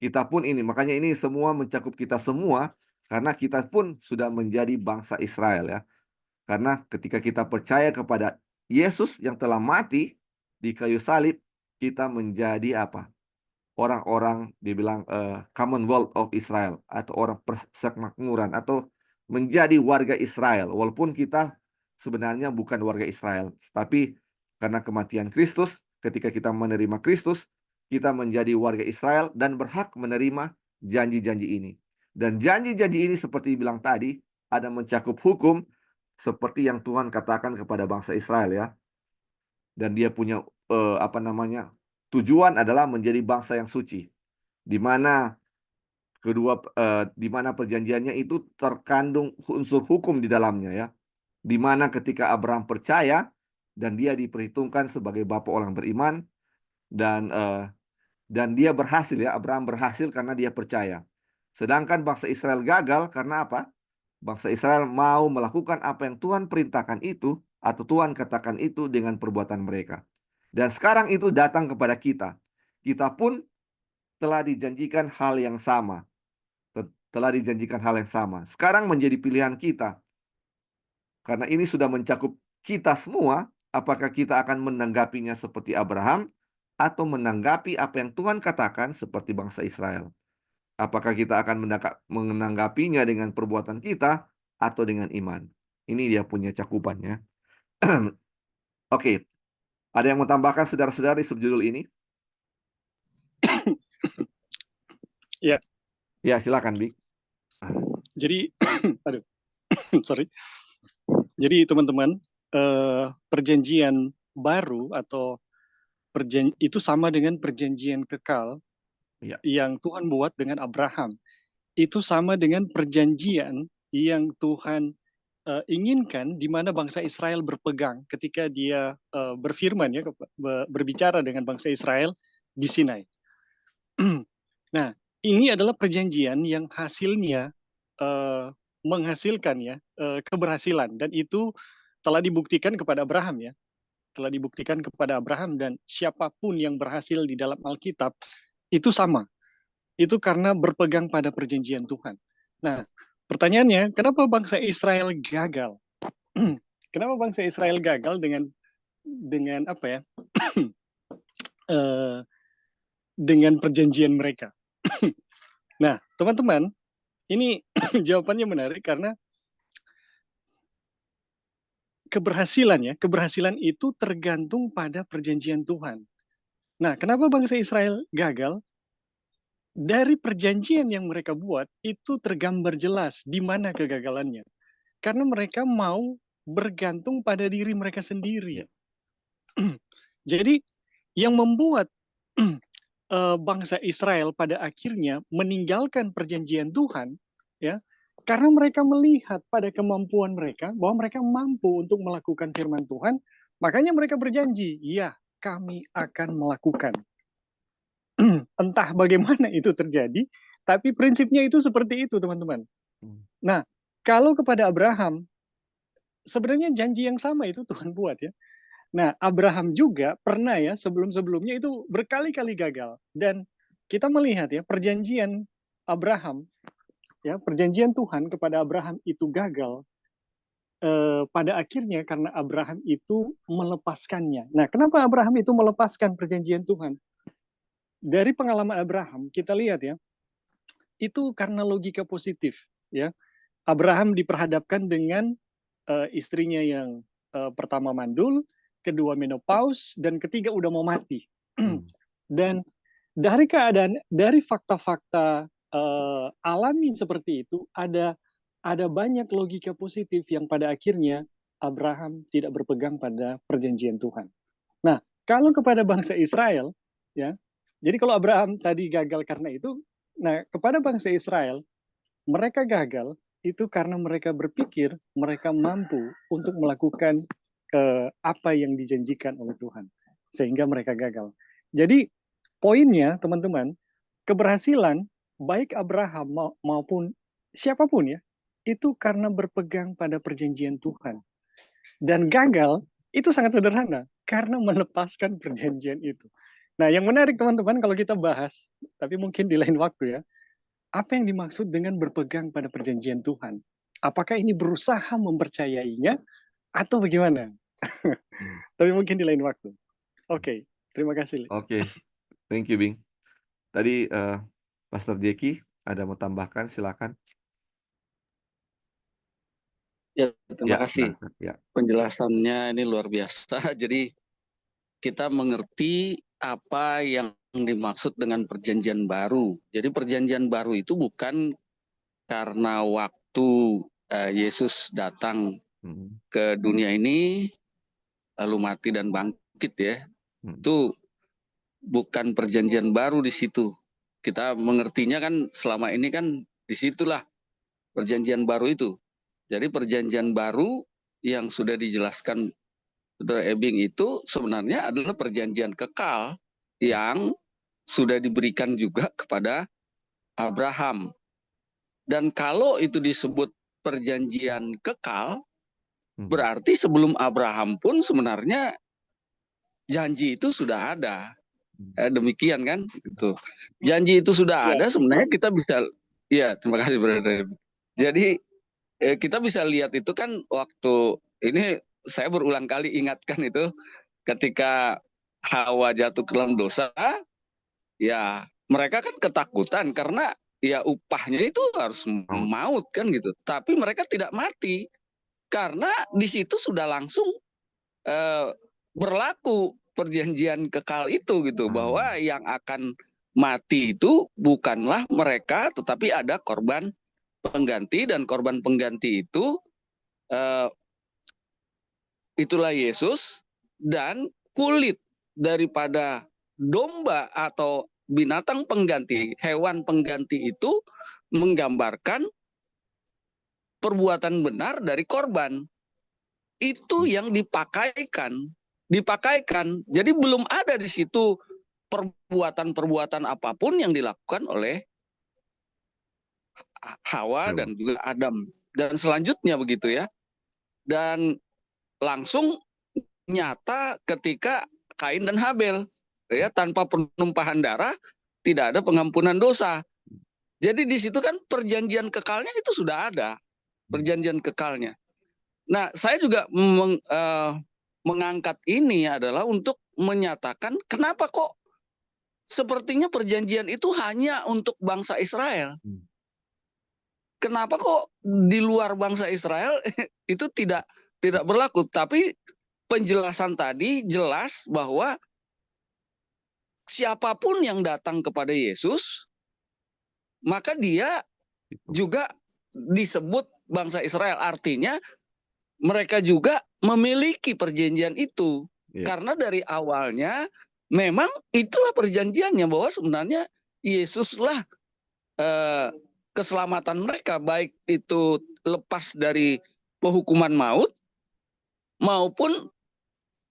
kita pun ini, makanya ini semua mencakup kita semua karena kita pun sudah menjadi bangsa Israel ya. Karena ketika kita percaya kepada Yesus yang telah mati di kayu salib, kita menjadi apa? Orang-orang dibilang Commonwealth of Israel atau orang persemakmuran atau menjadi warga Israel. Walaupun kita sebenarnya bukan warga Israel, tapi karena kematian Kristus, ketika kita menerima Kristus, kita menjadi warga Israel dan berhak menerima janji-janji ini. Dan janji-janji ini seperti bilang tadi, ada mencakup hukum seperti yang Tuhan katakan kepada bangsa Israel ya. Dan dia punya tujuan adalah menjadi bangsa yang suci, di mana di mana perjanjiannya itu terkandung unsur hukum di dalamnya ya, di mana ketika Abraham percaya dan dia diperhitungkan sebagai bapa orang beriman, dan dia berhasil ya, Abraham berhasil karena dia percaya. Sedangkan bangsa Israel gagal karena apa? Bangsa Israel mau melakukan apa yang Tuhan perintahkan itu atau Tuhan katakan itu dengan perbuatan mereka. Dan sekarang itu datang kepada kita. Kita pun telah dijanjikan hal yang sama. Telah dijanjikan hal yang sama. Sekarang menjadi pilihan kita. Karena ini sudah mencakup kita semua, apakah kita akan menanggapinya seperti Abraham atau menanggapi apa yang Tuhan katakan seperti bangsa Israel. Apakah kita akan menanggapinya dengan perbuatan kita atau dengan iman. Ini dia punya cakupannya. Oke, ada yang mau tambahkan saudara-saudara di subjudul ini? Ya, Ya, silakan, Bik. jadi, aduh, sorry. Jadi teman-teman, perjanjian baru atau itu sama dengan perjanjian kekal Ya. yang Tuhan buat dengan Abraham. Itu sama dengan perjanjian yang Tuhan inginkan di mana bangsa Israel berpegang ketika dia berfirman ya, berbicara dengan bangsa Israel di Sinai. Nah, ini adalah perjanjian yang hasilnya menghasilkan ya keberhasilan, dan itu telah dibuktikan kepada Abraham ya, telah dibuktikan kepada Abraham, dan siapapun yang berhasil di dalam Alkitab itu sama. Itu karena berpegang pada perjanjian Tuhan. Nah, pertanyaannya, kenapa bangsa Israel gagal? Kenapa bangsa Israel gagal dengan apa ya? Dengan perjanjian mereka. Nah, teman-teman, ini jawabannya menarik karena keberhasilan itu tergantung pada perjanjian Tuhan. Nah, kenapa bangsa Israel gagal? Dari perjanjian yang mereka buat, itu tergambar jelas di mana kegagalannya. Karena mereka mau bergantung pada diri mereka sendiri. Ya. Jadi, yang membuat bangsa Israel pada akhirnya meninggalkan perjanjian Tuhan, ya, karena mereka melihat pada kemampuan mereka bahwa mereka mampu untuk melakukan firman Tuhan, makanya mereka berjanji, ya, kami akan melakukan. Entah bagaimana itu terjadi, Tapi prinsipnya itu seperti itu, teman-teman. Nah, kalau kepada Abraham, sebenarnya janji yang sama itu Tuhan buat ya. Nah, Abraham juga pernah ya sebelum-sebelumnya itu berkali-kali gagal. Dan kita melihat ya perjanjian Abraham, ya perjanjian Tuhan kepada Abraham itu gagal pada akhirnya karena Abraham itu melepaskannya. Nah, kenapa Abraham itu melepaskan perjanjian Tuhan? Dari pengalaman Abraham kita lihat ya, itu karena logika positif ya. Abraham diperhadapkan dengan istrinya yang pertama mandul, kedua menopause, dan ketiga udah mau mati. Dan dari fakta-fakta alami seperti itu, ada banyak logika positif yang pada akhirnya Abraham tidak berpegang pada perjanjian Tuhan. Nah, kalau kepada bangsa Israel, ya, jadi kalau Abraham tadi gagal karena itu, nah kepada bangsa Israel mereka gagal itu karena mereka berpikir mereka mampu untuk melakukan apa yang dijanjikan oleh Tuhan, sehingga mereka gagal. Jadi poinnya teman-teman, keberhasilan baik Abraham maupun siapapun ya, itu karena berpegang pada perjanjian Tuhan. Dan gagal itu sangat sederhana, karena melepaskan perjanjian itu. Nah, yang menarik teman-teman kalau kita bahas, tapi mungkin di lain waktu ya, apa yang dimaksud dengan berpegang pada perjanjian Tuhan? Apakah ini berusaha mempercayainya atau bagaimana? Tapi mungkin di lain waktu. Oke, terima kasih. Oke, thank you, Bing. Tadi Pastor Jeki ada mau tambahkan, silakan. Ya, terima kasih. Ya. Penjelasannya ini luar biasa. Jadi kita mengerti apa yang dimaksud dengan perjanjian baru. Jadi perjanjian baru itu bukan karena waktu Yesus datang ke dunia ini lalu mati dan bangkit ya. Itu bukan perjanjian baru di situ. Kita mengertinya kan selama ini kan disitulah perjanjian baru itu. Jadi perjanjian baru yang sudah dijelaskan Saudara Ebing itu sebenarnya adalah perjanjian kekal yang sudah diberikan juga kepada Abraham. Dan kalau itu disebut perjanjian kekal, berarti sebelum Abraham pun sebenarnya janji itu sudah ada. Demikian kan? Gitu. Janji itu sudah ada, sebenarnya kita bisa, ya terima kasih Brother. Jadi kita bisa lihat itu kan waktu ini saya berulang kali ingatkan itu ketika Hawa jatuh ke dalam dosa, ya mereka kan ketakutan karena ya upahnya itu harus maut kan gitu. Tapi mereka tidak mati karena di situ sudah langsung berlaku perjanjian kekal itu gitu, bahwa yang akan mati itu bukanlah mereka tetapi ada korban pengganti, dan korban pengganti itu itulah Yesus, dan kulit daripada domba atau binatang pengganti, hewan pengganti itu menggambarkan perbuatan benar dari korban. Itu yang dipakaikan. Jadi belum ada di situ perbuatan-perbuatan apapun yang dilakukan oleh Hawa dan juga Adam. Dan selanjutnya begitu ya. Dan langsung nyata ketika Kain dan Habel, ya, tanpa penumpahan darah tidak ada pengampunan dosa. Jadi di situ kan perjanjian kekalnya itu sudah ada, perjanjian kekalnya. Nah, saya juga mengangkat ini adalah untuk menyatakan kenapa kok sepertinya perjanjian itu hanya untuk bangsa Israel. Kenapa kok di luar bangsa Israel itu tidak berlaku? Tapi penjelasan tadi jelas bahwa siapapun yang datang kepada Yesus, maka dia juga disebut bangsa Israel. Artinya mereka juga memiliki perjanjian itu. Karena dari awalnya memang itulah perjanjiannya, bahwa sebenarnya Yesuslah keselamatan mereka, baik itu lepas dari penghukuman maut maupun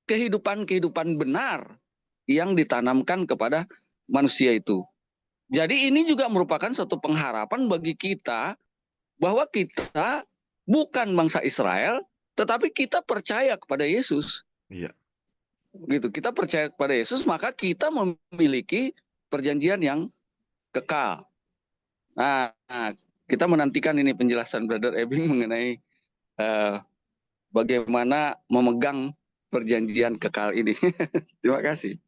kehidupan benar yang ditanamkan kepada manusia itu. Jadi ini juga merupakan suatu pengharapan bagi kita bahwa kita bukan bangsa Israel, tetapi kita percaya kepada Yesus. Iya. Gitu. Kita percaya kepada Yesus, maka kita memiliki perjanjian yang kekal. Nah, kita menantikan ini penjelasan Brother Ebing mengenai bagaimana memegang perjanjian kekal ini. Terima kasih.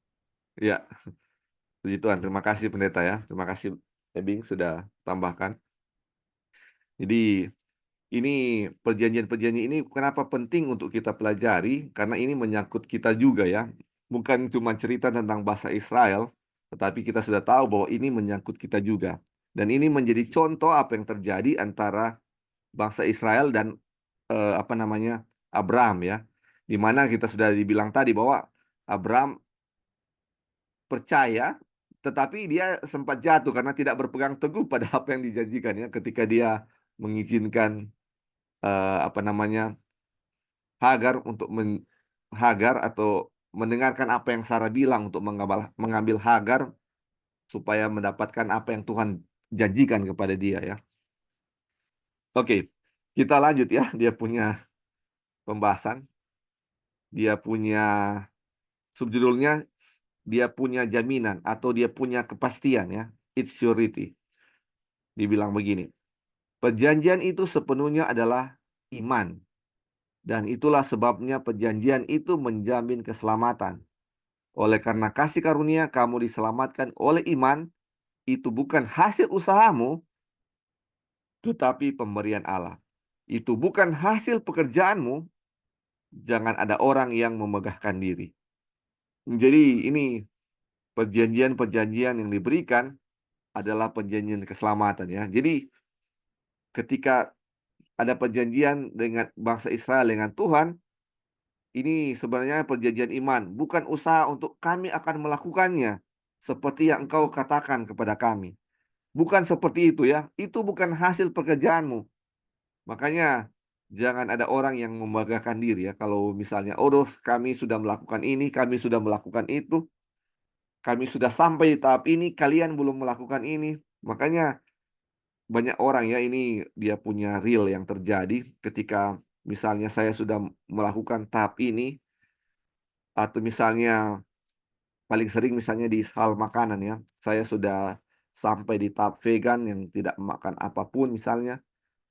Iya. Puji Tuhan. Terima kasih pendeta ya. Terima kasih Ebing sudah tambahkan. Jadi ini perjanjian-perjanjian ini kenapa penting untuk kita pelajari? Karena ini menyangkut kita juga ya. Bukan cuma cerita tentang bangsa Israel, tetapi kita sudah tahu bahwa ini menyangkut kita juga. Dan ini menjadi contoh apa yang terjadi antara bangsa Israel dan Abraham ya. Di mana kita sudah dibilang tadi bahwa Abraham percaya, tetapi dia sempat jatuh karena tidak berpegang teguh pada apa yang dijanjikan ya, ketika dia mengizinkan Hagar untuk Hagar atau mendengarkan apa yang Sarah bilang untuk mengambil Hagar supaya mendapatkan apa yang Tuhan janjikan kepada dia ya. Oke, kita lanjut ya. Dia punya pembahasan. Dia punya subjudulnya, dia punya jaminan atau dia punya kepastian ya. It's surety. Dibilang begini. Perjanjian itu sepenuhnya adalah iman. Dan itulah sebabnya perjanjian itu menjamin keselamatan. Oleh karena kasih karunia kamu diselamatkan oleh iman, itu bukan hasil usahamu, tetapi pemberian Allah. Itu bukan hasil pekerjaanmu, jangan ada orang yang memegahkan diri. Jadi ini perjanjian-perjanjian yang diberikan adalah perjanjian keselamatan ya. Jadi ketika ada perjanjian dengan bangsa Israel dengan Tuhan, ini sebenarnya perjanjian iman, bukan usaha untuk kami akan melakukannya seperti yang engkau katakan kepada kami. Bukan seperti itu ya. Itu bukan hasil pekerjaanmu. Makanya jangan ada orang yang membanggakan diri ya. Kalau misalnya, oh kami sudah melakukan ini, kami sudah melakukan itu, kami sudah sampai di tahap ini, kalian belum melakukan ini. Makanya banyak orang ya, ini dia punya real yang terjadi ketika misalnya saya sudah melakukan tahap ini, atau misalnya paling sering misalnya di hal makanan ya. Saya sudah sampai di tahap vegan yang tidak makan apapun misalnya.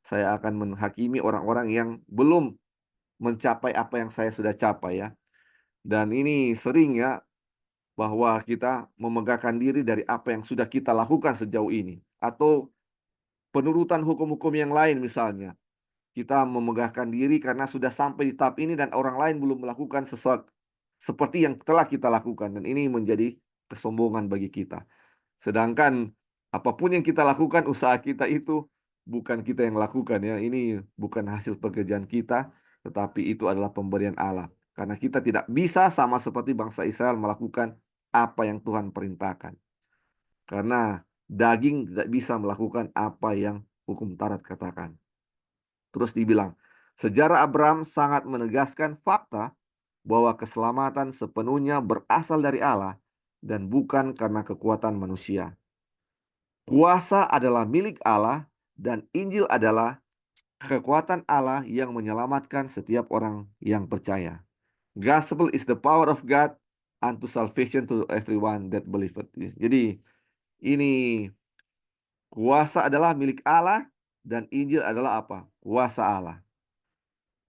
Saya akan menghakimi orang-orang yang belum mencapai apa yang saya sudah capai ya. Dan ini sering ya, bahwa kita memegahkan diri dari apa yang sudah kita lakukan sejauh ini. Atau penurutan hukum-hukum yang lain misalnya. Kita memegahkan diri karena sudah sampai di tahap ini dan orang lain belum melakukan sesuatu seperti yang telah kita lakukan. Dan ini menjadi kesombongan bagi kita. Sedangkan apapun yang kita lakukan, usaha kita itu bukan kita yang lakukan ya. Ini bukan hasil pekerjaan kita, tetapi itu adalah pemberian Allah. Karena kita tidak bisa sama seperti bangsa Israel melakukan apa yang Tuhan perintahkan. Karena daging tidak bisa melakukan apa yang hukum Taurat katakan. Terus dibilang, sejarah Abraham sangat menegaskan fakta bahwa keselamatan sepenuhnya berasal dari Allah dan bukan karena kekuatan manusia. Kuasa adalah milik Allah dan Injil adalah kekuatan Allah yang menyelamatkan setiap orang yang percaya. Gospel is the power of God unto salvation to everyone that believeth. Jadi ini kuasa adalah milik Allah dan Injil adalah apa? Kuasa Allah.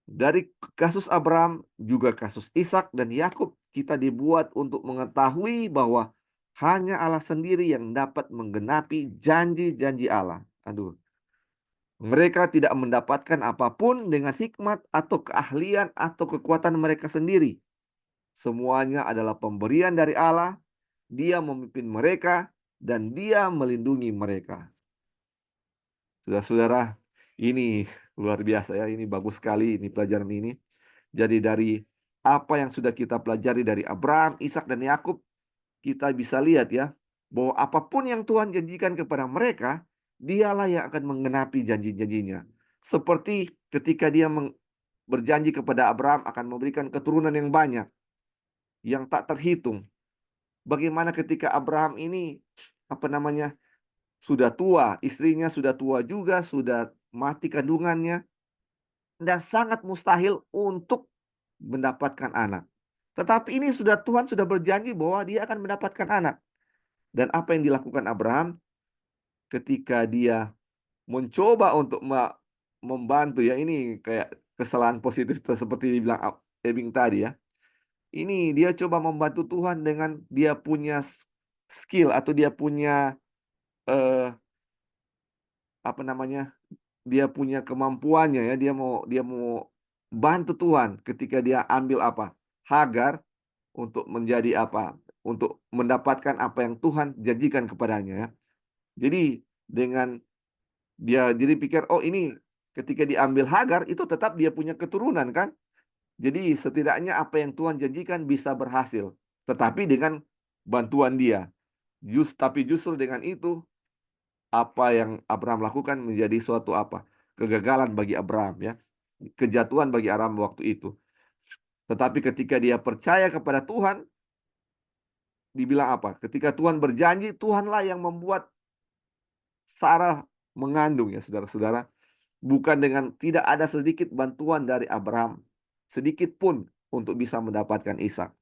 Dari kasus Abraham, juga kasus Ishak dan Yakub, kita dibuat untuk mengetahui bahwa hanya Allah sendiri yang dapat menggenapi janji-janji Allah. Aduh. Mereka tidak mendapatkan apapun dengan hikmat atau keahlian atau kekuatan mereka sendiri. Semuanya adalah pemberian dari Allah. Dia memimpin mereka dan Dia melindungi mereka. Saudara-saudara, ini luar biasa ya. Ini bagus sekali ini pelajaran ini. Jadi dari apa yang sudah kita pelajari dari Abraham, Ishak dan Yakub, kita bisa lihat ya bahwa apapun yang Tuhan janjikan kepada mereka, Dialah yang akan menggenapi janji-janjinya. Seperti ketika Dia berjanji kepada Abraham akan memberikan keturunan yang banyak, yang tak terhitung. Bagaimana ketika Abraham ini sudah tua, istrinya sudah tua juga, sudah mati kandungannya, dan sangat mustahil untuk mendapatkan anak. Tetapi ini Tuhan sudah berjanji bahwa dia akan mendapatkan anak. Dan apa yang dilakukan Abraham ketika dia mencoba untuk membantu, ya ini kayak kesalahan positif seperti dibilang Ebing tadi ya. Ini dia coba membantu Tuhan dengan dia punya skill atau dia punya eh, apa namanya? Dia punya kemampuannya ya, dia mau bantu Tuhan ketika dia ambil apa? Hagar untuk menjadi apa? Untuk mendapatkan apa yang Tuhan janjikan kepadanya ya. Jadi dengan dia jadi pikir, oh ini ketika diambil Hagar itu tetap dia punya keturunan kan? Jadi setidaknya apa yang Tuhan janjikan bisa berhasil. Tetapi dengan bantuan dia. Tapi justru dengan itu apa yang Abraham lakukan menjadi suatu apa? Kegagalan bagi Abraham ya. Kejatuhan bagi Abraham waktu itu. Tetapi ketika dia percaya kepada Tuhan, dibilang apa? Ketika Tuhan berjanji, Tuhanlah yang membuat Sarah mengandung ya saudara-saudara. Bukan dengan tidak ada sedikit bantuan dari Abraham. Sedikit pun untuk bisa mendapatkan Ishak.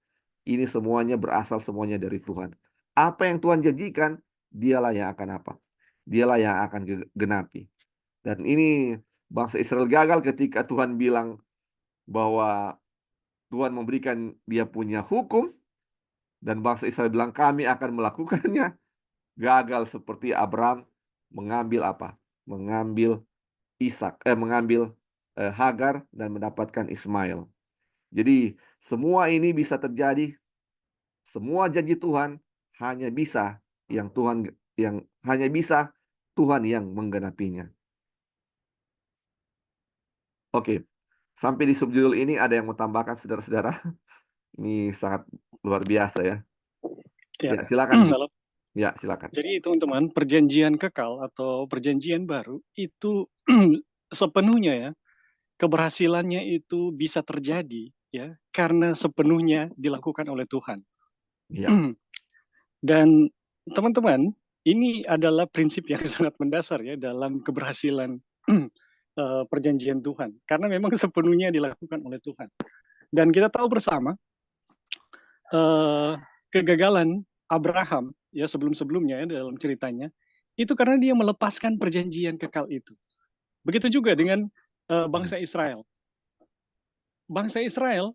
Ini semuanya berasal semuanya dari Tuhan. Apa yang Tuhan janjikan, dialah yang akan apa? Dialah yang akan genapi. Dan ini bangsa Israel gagal ketika Tuhan bilang bahwa Tuhan memberikan dia punya hukum. Dan bangsa Israel bilang kami akan melakukannya. Gagal seperti Abraham mengambil apa? Mengambil mengambil Hagar dan mendapatkan Ismail. Jadi semua ini bisa terjadi, semua janji Tuhan hanya bisa Tuhan yang menggenapinya. Oke, sampai di subjudul ini ada yang mau tambahkan saudara-saudara? Ini sangat luar biasa ya. Ya. Ya, silakan. Halo. Ya, silakan. Jadi teman-teman, perjanjian kekal atau perjanjian baru itu sepenuhnya ya, keberhasilannya itu bisa terjadi ya karena sepenuhnya dilakukan oleh Tuhan. Ya. Dan teman-teman, ini adalah prinsip yang sangat mendasar ya dalam keberhasilan perjanjian Tuhan. Karena memang sepenuhnya dilakukan oleh Tuhan. Dan kita tahu bersama kegagalan Abraham ya sebelum-sebelumnya ya dalam ceritanya itu karena dia melepaskan perjanjian kekal itu. Begitu juga dengan bangsa Israel. Bangsa Israel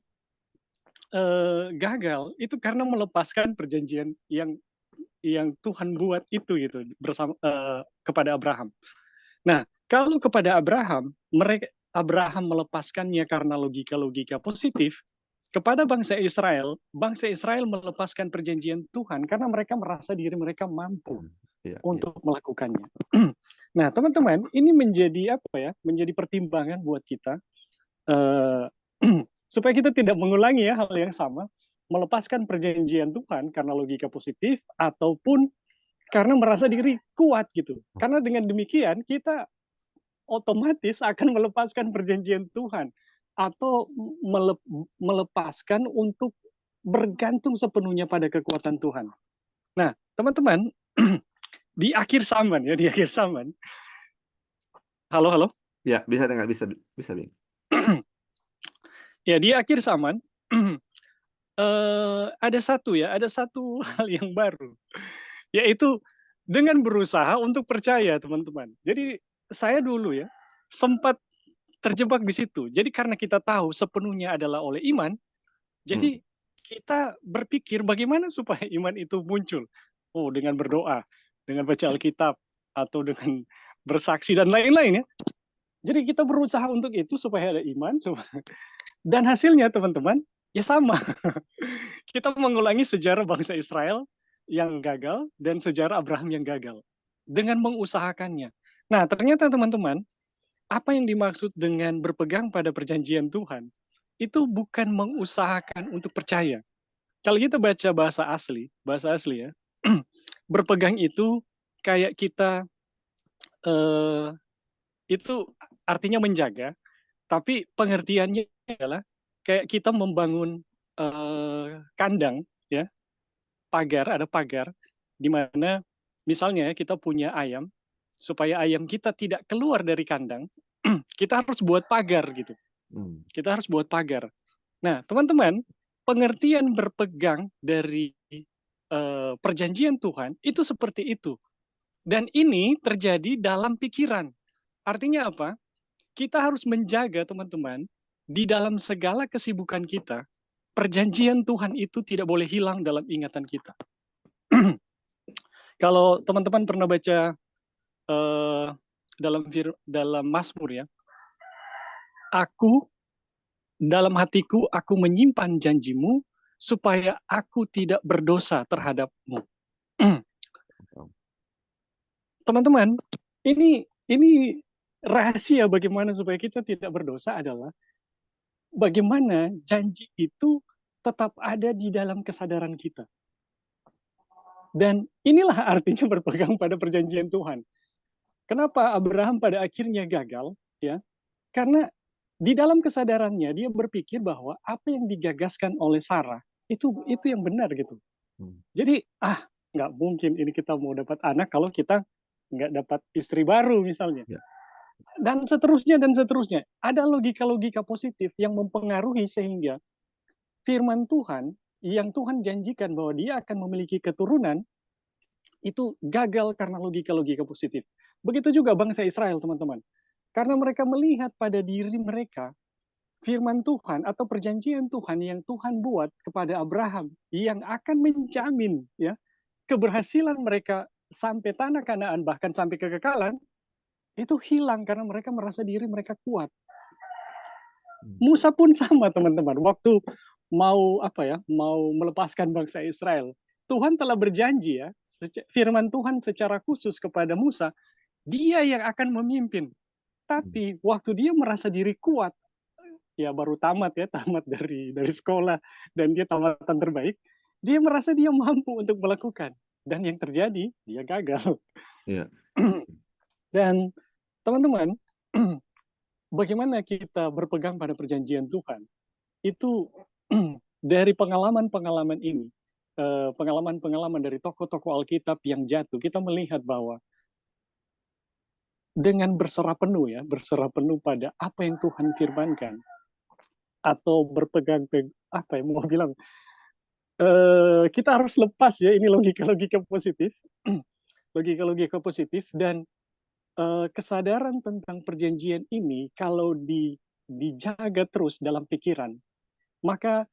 gagal itu karena melepaskan perjanjian yang Tuhan buat itu gitu bersama kepada Abraham. Nah, kalau kepada Abraham melepaskannya karena logika-logika positif. Kepada bangsa Israel melepaskan perjanjian Tuhan karena mereka merasa diri mereka mampu untuk melakukannya. Nah, teman-teman, ini menjadi apa ya? Menjadi pertimbangan buat kita supaya kita tidak mengulangi ya hal yang sama, melepaskan perjanjian Tuhan karena logika positif ataupun karena merasa diri kuat gitu. Karena dengan demikian kita otomatis akan melepaskan perjanjian Tuhan atau melepaskan untuk bergantung sepenuhnya pada kekuatan Tuhan. Nah, teman-teman, di akhir zaman. Halo. Ya, bisa dengar, bisa. Ya, di akhir zaman ada satu hal yang baru, yaitu dengan berusaha untuk percaya, teman-teman. Jadi saya dulu ya sempat terjebak di situ. Jadi karena kita tahu sepenuhnya adalah oleh iman, jadi kita berpikir bagaimana supaya iman itu muncul. Oh, dengan berdoa, dengan baca Alkitab, atau dengan bersaksi dan lain-lain ya. Jadi kita berusaha untuk itu supaya ada iman, dan hasilnya teman-teman ya sama. Kita mengulangi sejarah bangsa Israel yang gagal dan sejarah Abraham yang gagal dengan mengusahakannya. Nah, ternyata teman-teman, apa yang dimaksud dengan berpegang pada perjanjian Tuhan itu bukan mengusahakan untuk percaya. Kalau kita baca bahasa asli ya, berpegang itu kayak kita itu artinya menjaga, tapi pengertiannya adalah kayak kita membangun kandang ya, ada pagar di mana Misalnya ya, kita punya ayam, supaya ayam kita tidak keluar dari kandang, kita harus buat pagar gitu. Hmm. Kita harus buat pagar. Nah, teman-teman, pengertian berpegang dari perjanjian Tuhan itu seperti itu. Dan ini terjadi dalam pikiran. Artinya apa? Kita harus menjaga, teman-teman, di dalam segala kesibukan kita, perjanjian Tuhan itu tidak boleh hilang dalam ingatan kita. Kalau teman-teman pernah baca dalam Mazmur ya, aku dalam hatiku aku menyimpan janjimu supaya aku tidak berdosa terhadapmu. Teman-teman, ini rahasia bagaimana supaya kita tidak berdosa adalah bagaimana janji itu tetap ada di dalam kesadaran kita. Dan inilah artinya berpegang pada perjanjian Tuhan. Kenapa Abraham pada akhirnya gagal? Ya, karena di dalam kesadarannya dia berpikir bahwa apa yang digagaskan oleh Sarah itu yang benar gitu. Jadi nggak mungkin ini kita mau dapat anak kalau kita nggak dapat istri baru misalnya. Ya. Dan seterusnya dan seterusnya. Ada logika-logika positif yang mempengaruhi sehingga firman Tuhan yang Tuhan janjikan bahwa dia akan memiliki keturunan itu gagal karena logika-logika positif. Begitu juga bangsa Israel, teman-teman. Karena mereka melihat pada diri mereka firman Tuhan atau perjanjian Tuhan yang Tuhan buat kepada Abraham yang akan menjamin ya keberhasilan mereka sampai tanah Kanaan bahkan sampai kekekalan itu hilang karena mereka merasa diri mereka kuat. Musa pun sama, teman-teman. Waktu mau melepaskan bangsa Israel, Tuhan telah berjanji ya, firman Tuhan secara khusus kepada Musa, dia yang akan memimpin. Tapi waktu dia merasa diri kuat, ya baru tamat dari sekolah dan dia tamatan terbaik, dia merasa dia mampu untuk melakukan. Dan yang terjadi, dia gagal. Iya. Dan teman-teman, bagaimana kita berpegang pada perjanjian Tuhan? Itu dari pengalaman-pengalaman ini, pengalaman-pengalaman dari tokoh-tokoh Alkitab yang jatuh, kita melihat bahwa dengan berserah penuh pada apa yang Tuhan firmankan, atau berpegang mau bilang, kita harus lepas ya ini logika-logika positif, logika-logika positif dan kesadaran tentang perjanjian ini kalau dijaga terus dalam pikiran, maka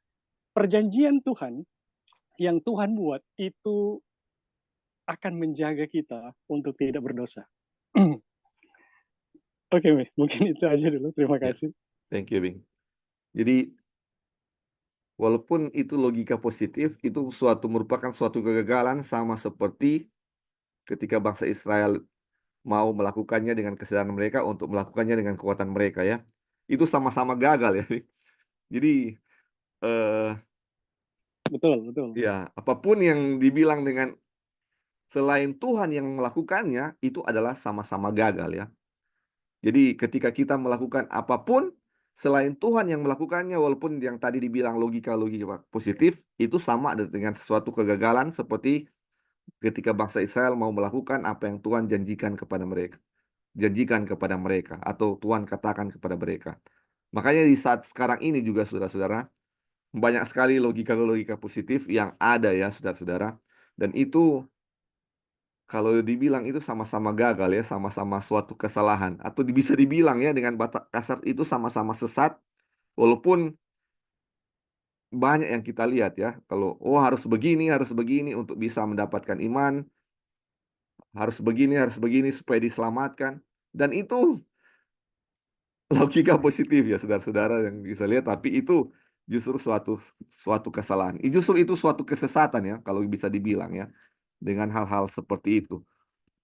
perjanjian Tuhan yang Tuhan buat itu akan menjaga kita untuk tidak berdosa. Oke, mungkin itu aja dulu. Terima Ya. kasih. Thank you, Bing. Jadi, walaupun itu logika positif, itu merupakan suatu kegagalan sama seperti ketika bangsa Israel mau melakukannya dengan kesadaran mereka untuk melakukannya dengan kekuatan mereka ya. Itu sama-sama gagal ya. Jadi, Betul. ya, apapun yang dibilang dengan selain Tuhan yang melakukannya, itu adalah sama-sama gagal ya. Jadi ketika kita melakukan apapun selain Tuhan yang melakukannya, walaupun yang tadi dibilang logika-logika positif, itu sama dengan sesuatu kegagalan seperti ketika bangsa Israel mau melakukan apa yang Tuhan janjikan kepada mereka, atau Tuhan katakan kepada mereka. Makanya di saat sekarang ini juga saudara-saudara, banyak sekali logika-logika positif yang ada ya saudara-saudara. Dan itu kalau dibilang itu sama-sama gagal ya, sama-sama suatu kesalahan. Atau bisa dibilang ya dengan bahasa kasar itu sama-sama sesat. Walaupun banyak yang kita lihat ya. Kalau harus begini untuk bisa mendapatkan iman. Harus begini supaya diselamatkan. Dan itu logika positif ya saudara-saudara yang bisa lihat. Tapi itu justru suatu kesalahan. Justru itu suatu kesesatan ya kalau bisa dibilang ya. Dengan hal-hal seperti itu.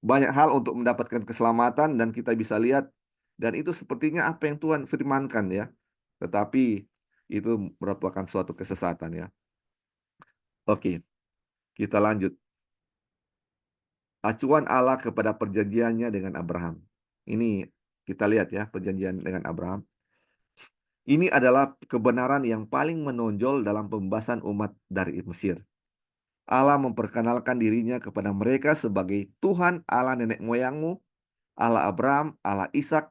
Banyak hal untuk mendapatkan keselamatan dan kita bisa lihat dan itu sepertinya apa yang Tuhan firmankan ya. Tetapi itu merupakan suatu kesesatan ya. Oke, kita lanjut. Acuan Allah kepada perjanjiannya dengan Abraham. Ini kita lihat ya perjanjian dengan Abraham. Ini adalah kebenaran yang paling menonjol dalam pembahasan umat dari Mesir. Allah memperkenalkan dirinya kepada mereka sebagai Tuhan Allah nenek moyangmu, Allah Abraham, Allah Ishak,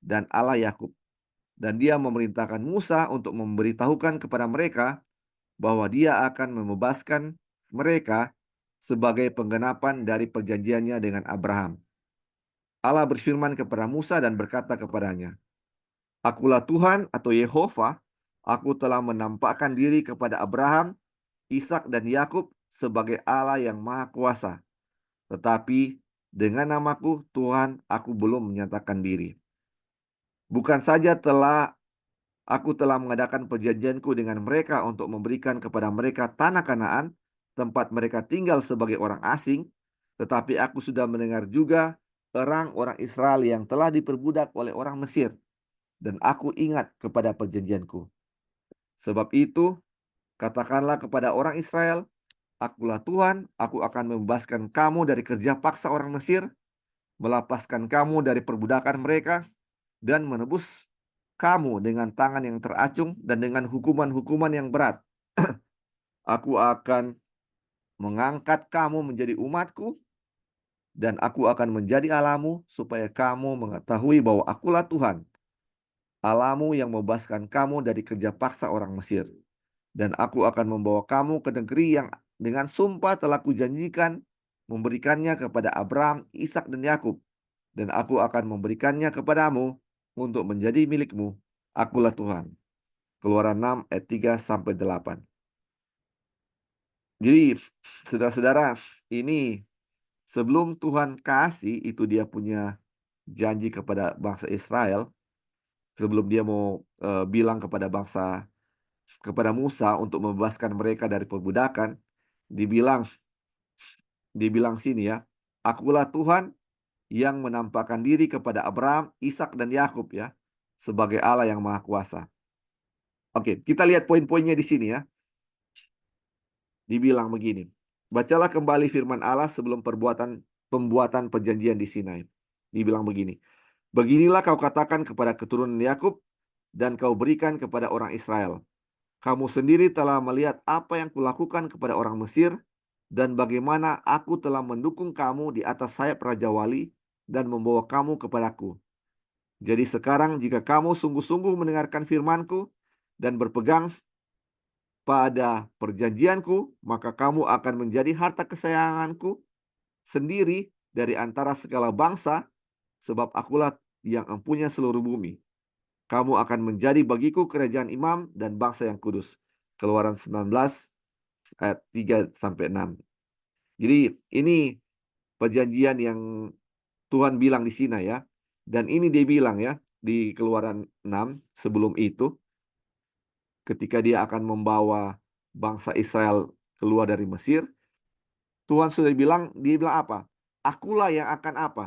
dan Allah Yakub. Dan dia memerintahkan Musa untuk memberitahukan kepada mereka bahwa dia akan membebaskan mereka sebagai penggenapan dari perjanjiannya dengan Abraham. Allah berfirman kepada Musa dan berkata kepadanya, Akulah Tuhan atau Yehova, aku telah menampakkan diri kepada Abraham, Ishak dan Yakub sebagai Allah yang Maha Kuasa. Tetapi dengan namaku Tuhan aku belum menyatakan diri. Bukan saja aku telah mengadakan perjanjianku dengan mereka untuk memberikan kepada mereka tanah Kanaan, tempat mereka tinggal sebagai orang asing, tetapi aku sudah mendengar juga orang Israel yang telah diperbudak oleh orang Mesir, dan aku ingat kepada perjanjianku. Sebab itu, katakanlah kepada orang Israel, Akulah Tuhan, aku akan membebaskan kamu dari kerja paksa orang Mesir, melepaskan kamu dari perbudakan mereka, dan menebus kamu dengan tangan yang teracung dan dengan hukuman-hukuman yang berat. Aku akan mengangkat kamu menjadi umatku, dan aku akan menjadi Allahmu, supaya kamu mengetahui bahwa akulah Tuhan, Allahmu yang membebaskan kamu dari kerja paksa orang Mesir. Dan aku akan membawa kamu ke negeri yang dengan sumpah telah kujanjikan memberikannya kepada Abraham, Ishak dan Yakub. Dan aku akan memberikannya kepadamu untuk menjadi milikmu. Akulah Tuhan. Keluaran 6 ayat 3 sampai 8. Jadi, saudara-saudara, ini sebelum Tuhan kasih itu dia punya janji kepada bangsa Israel, sebelum dia mau bilang kepada Musa untuk membebaskan mereka dari perbudakan, dibilang sini ya, Akulah Tuhan yang menampakkan diri kepada Abraham, Ishak dan Yakub ya, sebagai Allah yang Maha Kuasa. Oke, kita lihat poin-poinnya di sini ya. Dibilang begini, bacalah kembali firman Allah sebelum pembuatan perjanjian di Sinai. Dibilang begini, beginilah kau katakan kepada keturunan Yakub dan kau berikan kepada orang Israel. Kamu sendiri telah melihat apa yang kulakukan kepada orang Mesir dan bagaimana aku telah mendukung kamu di atas sayap Raja Wali dan membawa kamu kepadaku. Jadi sekarang jika kamu sungguh-sungguh mendengarkan firmanku dan berpegang pada perjanjianku, maka kamu akan menjadi harta kesayanganku sendiri dari antara segala bangsa, sebab akulah yang empunya seluruh bumi. Kamu akan menjadi bagiku kerajaan imam dan bangsa yang kudus. Keluaran 19 ayat 3 sampai 6. Jadi ini perjanjian yang Tuhan bilang di Sinai ya. Dan ini dia bilang ya di Keluaran 6 sebelum itu, ketika dia akan membawa bangsa Israel keluar dari Mesir, Tuhan sudah bilang, dia bilang apa? Akulah yang akan apa?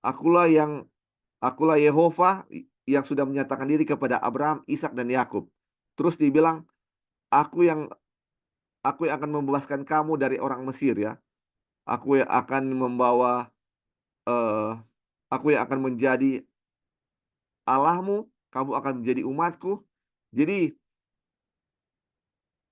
Akulah Yehova yang sudah menyatakan diri kepada Abraham, Ishak dan Yakub. Terus dibilang, aku yang akan membebaskan kamu dari orang Mesir ya. Aku yang akan membawa aku yang akan menjadi Allahmu, kamu akan menjadi umatku. Jadi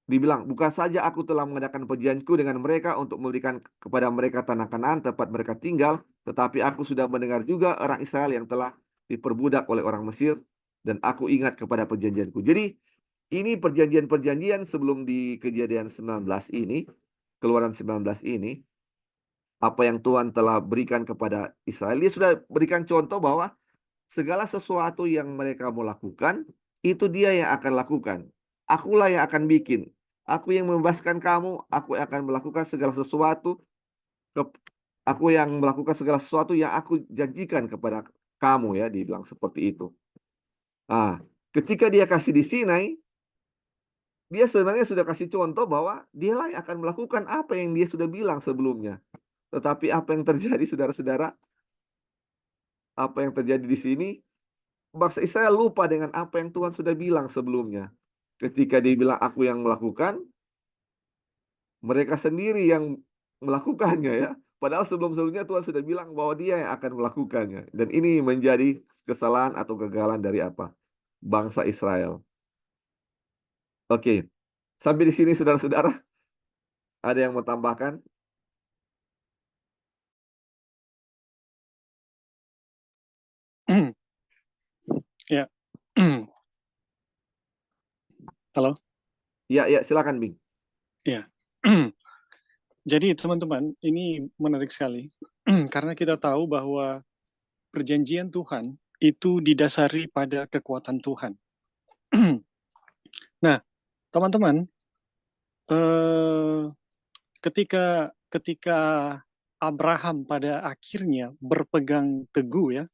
dibilang, bukan saja aku telah mengadakan perjanjianku dengan mereka untuk memberikan kepada mereka tanah Kanaan tempat mereka tinggal, tetapi aku sudah mendengar juga orang Israel yang telah diperbudak oleh orang Mesir, dan aku ingat kepada perjanjianku. Jadi ini perjanjian-perjanjian sebelum di Kejadian 19 ini, Keluaran 19 ini, apa yang Tuhan telah berikan kepada Israel. Dia sudah berikan contoh bahwa segala sesuatu yang mereka mau lakukan, itu dia yang akan lakukan. Akulah yang akan bikin. Aku yang membebaskan kamu, aku yang akan melakukan segala sesuatu. Aku yang melakukan segala sesuatu yang aku janjikan kepada kamu ya, dibilang seperti itu. Nah, ketika dia kasih di Sinai, dia sebenarnya sudah kasih contoh bahwa dialah yang akan melakukan apa yang dia sudah bilang sebelumnya. Tetapi apa yang terjadi saudara-saudara? Apa yang terjadi di sini? Bangsa Israel lupa dengan apa yang Tuhan sudah bilang sebelumnya. Ketika dia bilang aku yang melakukan, mereka sendiri yang melakukannya ya. Padahal sebelum-sebelumnya Tuhan sudah bilang bahwa dia yang akan melakukannya. Dan ini menjadi kesalahan atau kegagalan dari apa? Bangsa Israel. Oke. Sampai di sini saudara-saudara. Ada yang mau tambahkan? Ya. Halo. Ya, silakan, Bing. Ya. Jadi teman-teman, ini menarik sekali. Karena kita tahu bahwa perjanjian Tuhan itu didasari pada kekuatan Tuhan. Nah, teman-teman, ketika ketika Abraham pada akhirnya berpegang teguh ya,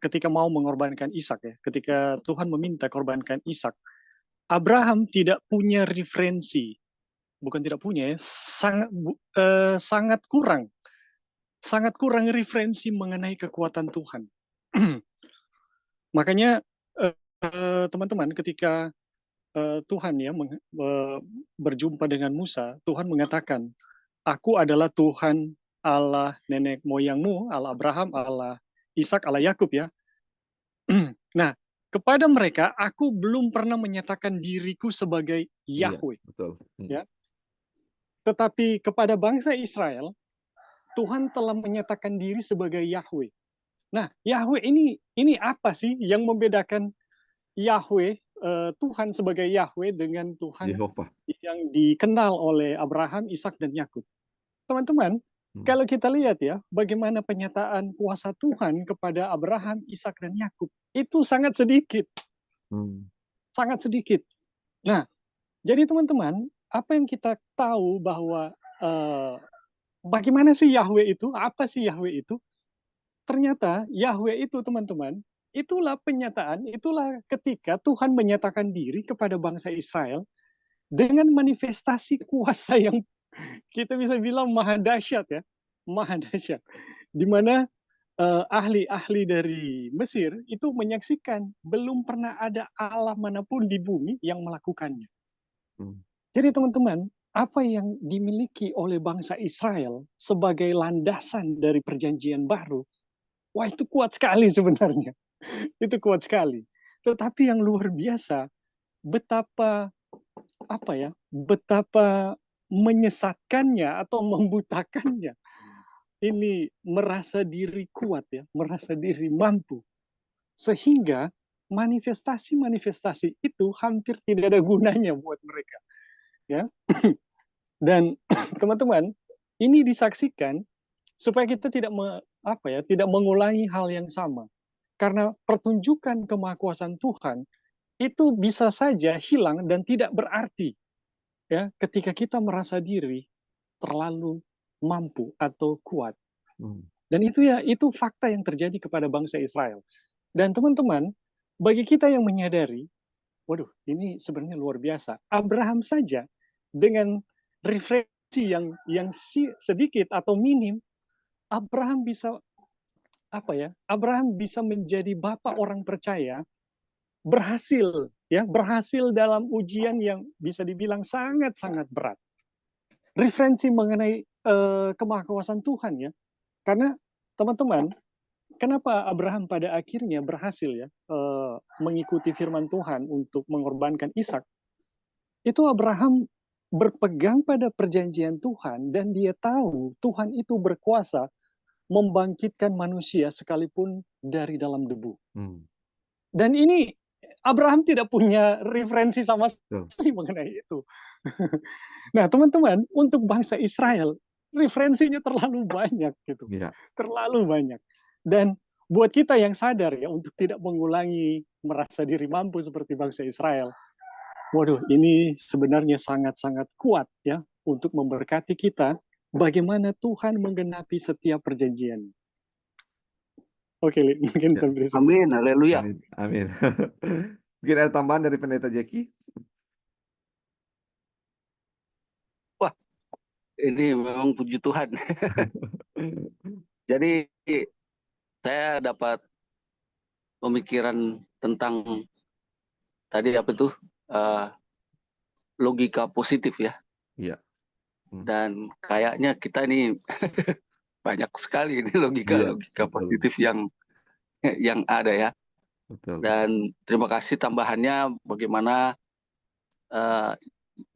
ketika mau mengorbankan Ishak ya, ketika Tuhan meminta korbankan Ishak, Abraham tidak punya referensi, bukan tidak punya ya, sangat kurang referensi mengenai kekuatan Tuhan. Makanya teman-teman, ketika Tuhan ya berjumpa dengan Musa, Tuhan mengatakan, "Aku adalah Tuhan Allah nenek moyangmu, Allah Abraham, Allah Ishak, Allah Yakub ya." Nah, kepada mereka aku belum pernah menyatakan diriku sebagai Iya, Yahweh, betul. ya. Tetapi kepada bangsa Israel, Tuhan telah menyatakan diri sebagai Yahweh. Nah, Yahweh ini apa sih yang membedakan Yahweh, Tuhan sebagai Yahweh dengan Tuhan Yehova. yang dikenal oleh Abraham, Ishak, dan Yakub? Teman-teman, kalau kita lihat ya, bagaimana penyataan kuasa Tuhan kepada Abraham, Ishak, dan Yakub, itu sangat sedikit. Sangat sedikit. Nah, jadi teman-teman, apa yang kita tahu bahwa bagaimana sih Yahweh itu? Apa sih Yahweh itu? Ternyata Yahweh itu teman-teman, itulah penyataan, itulah ketika Tuhan menyatakan diri kepada bangsa Israel dengan manifestasi kuasa yang kita bisa bilang maha dahsyat ya, maha dahsyat. Di mana ahli-ahli dari Mesir itu menyaksikan belum pernah ada Allah manapun di bumi yang melakukannya. Jadi teman-teman, apa yang dimiliki oleh bangsa Israel sebagai landasan dari perjanjian baru, wah itu kuat sekali sebenarnya. Itu kuat sekali. Tetapi yang luar biasa, betapa betapa menyesatkannya atau membutakannya. Ini merasa diri kuat ya, merasa diri mampu. Sehingga manifestasi-manifestasi itu hampir tidak ada gunanya buat mereka. Ya. Dan teman-teman, ini disaksikan supaya kita tidak mengulangi hal yang sama. Karena pertunjukan kemahakuasaan Tuhan itu bisa saja hilang dan tidak berarti ya ketika kita merasa diri terlalu mampu atau kuat. Dan itu fakta yang terjadi kepada bangsa Israel. Dan teman-teman, bagi kita yang menyadari, waduh, ini sebenarnya luar biasa. Abraham saja dengan referensi yang sedikit atau minim, Abraham bisa Abraham bisa menjadi bapak orang percaya, berhasil dalam ujian yang bisa dibilang sangat-sangat berat. Referensi mengenai kemahakuasaan Tuhan ya. Karena teman-teman, kenapa Abraham pada akhirnya berhasil ya mengikuti firman Tuhan untuk mengorbankan Ishak? Itu Abraham berpegang pada perjanjian Tuhan dan dia tahu Tuhan itu berkuasa membangkitkan manusia sekalipun dari dalam debu. Dan ini Abraham tidak punya referensi sama sekali mengenai itu. Nah, teman-teman, untuk bangsa Israel, referensinya terlalu banyak gitu. Terlalu banyak. Dan buat kita yang sadar ya untuk tidak mengulangi merasa diri mampu seperti bangsa Israel. Waduh, ini sebenarnya sangat-sangat kuat ya untuk memberkati kita bagaimana Tuhan menggenapi setiap perjanjian. Oke, mungkin sampai sini. Amin, haleluya. Amin. Mungkin ada tambahan dari Pendeta Jeki? Wah, ini memang puji Tuhan. Jadi saya dapat pemikiran tentang tadi apa tuh logika positif ya. Iya. Dan kayaknya kita ini banyak sekali ini logika positif yang ada ya. Betul. Dan terima kasih tambahannya bagaimana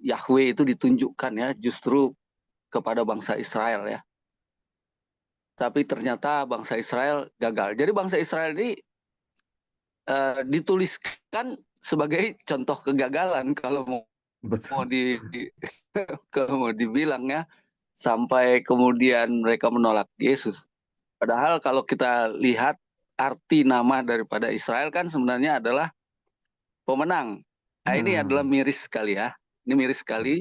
Yahweh itu ditunjukkan ya justru kepada bangsa Israel ya. Tapi ternyata bangsa Israel gagal. Jadi bangsa Israel ini dituliskan sebagai contoh kegagalan kalau mau Betul. kalau mau dibilang ya, sampai kemudian mereka menolak Yesus. Padahal kalau kita lihat arti nama daripada Israel kan sebenarnya adalah pemenang. Nah, ini adalah miris sekali ya. Ini miris sekali.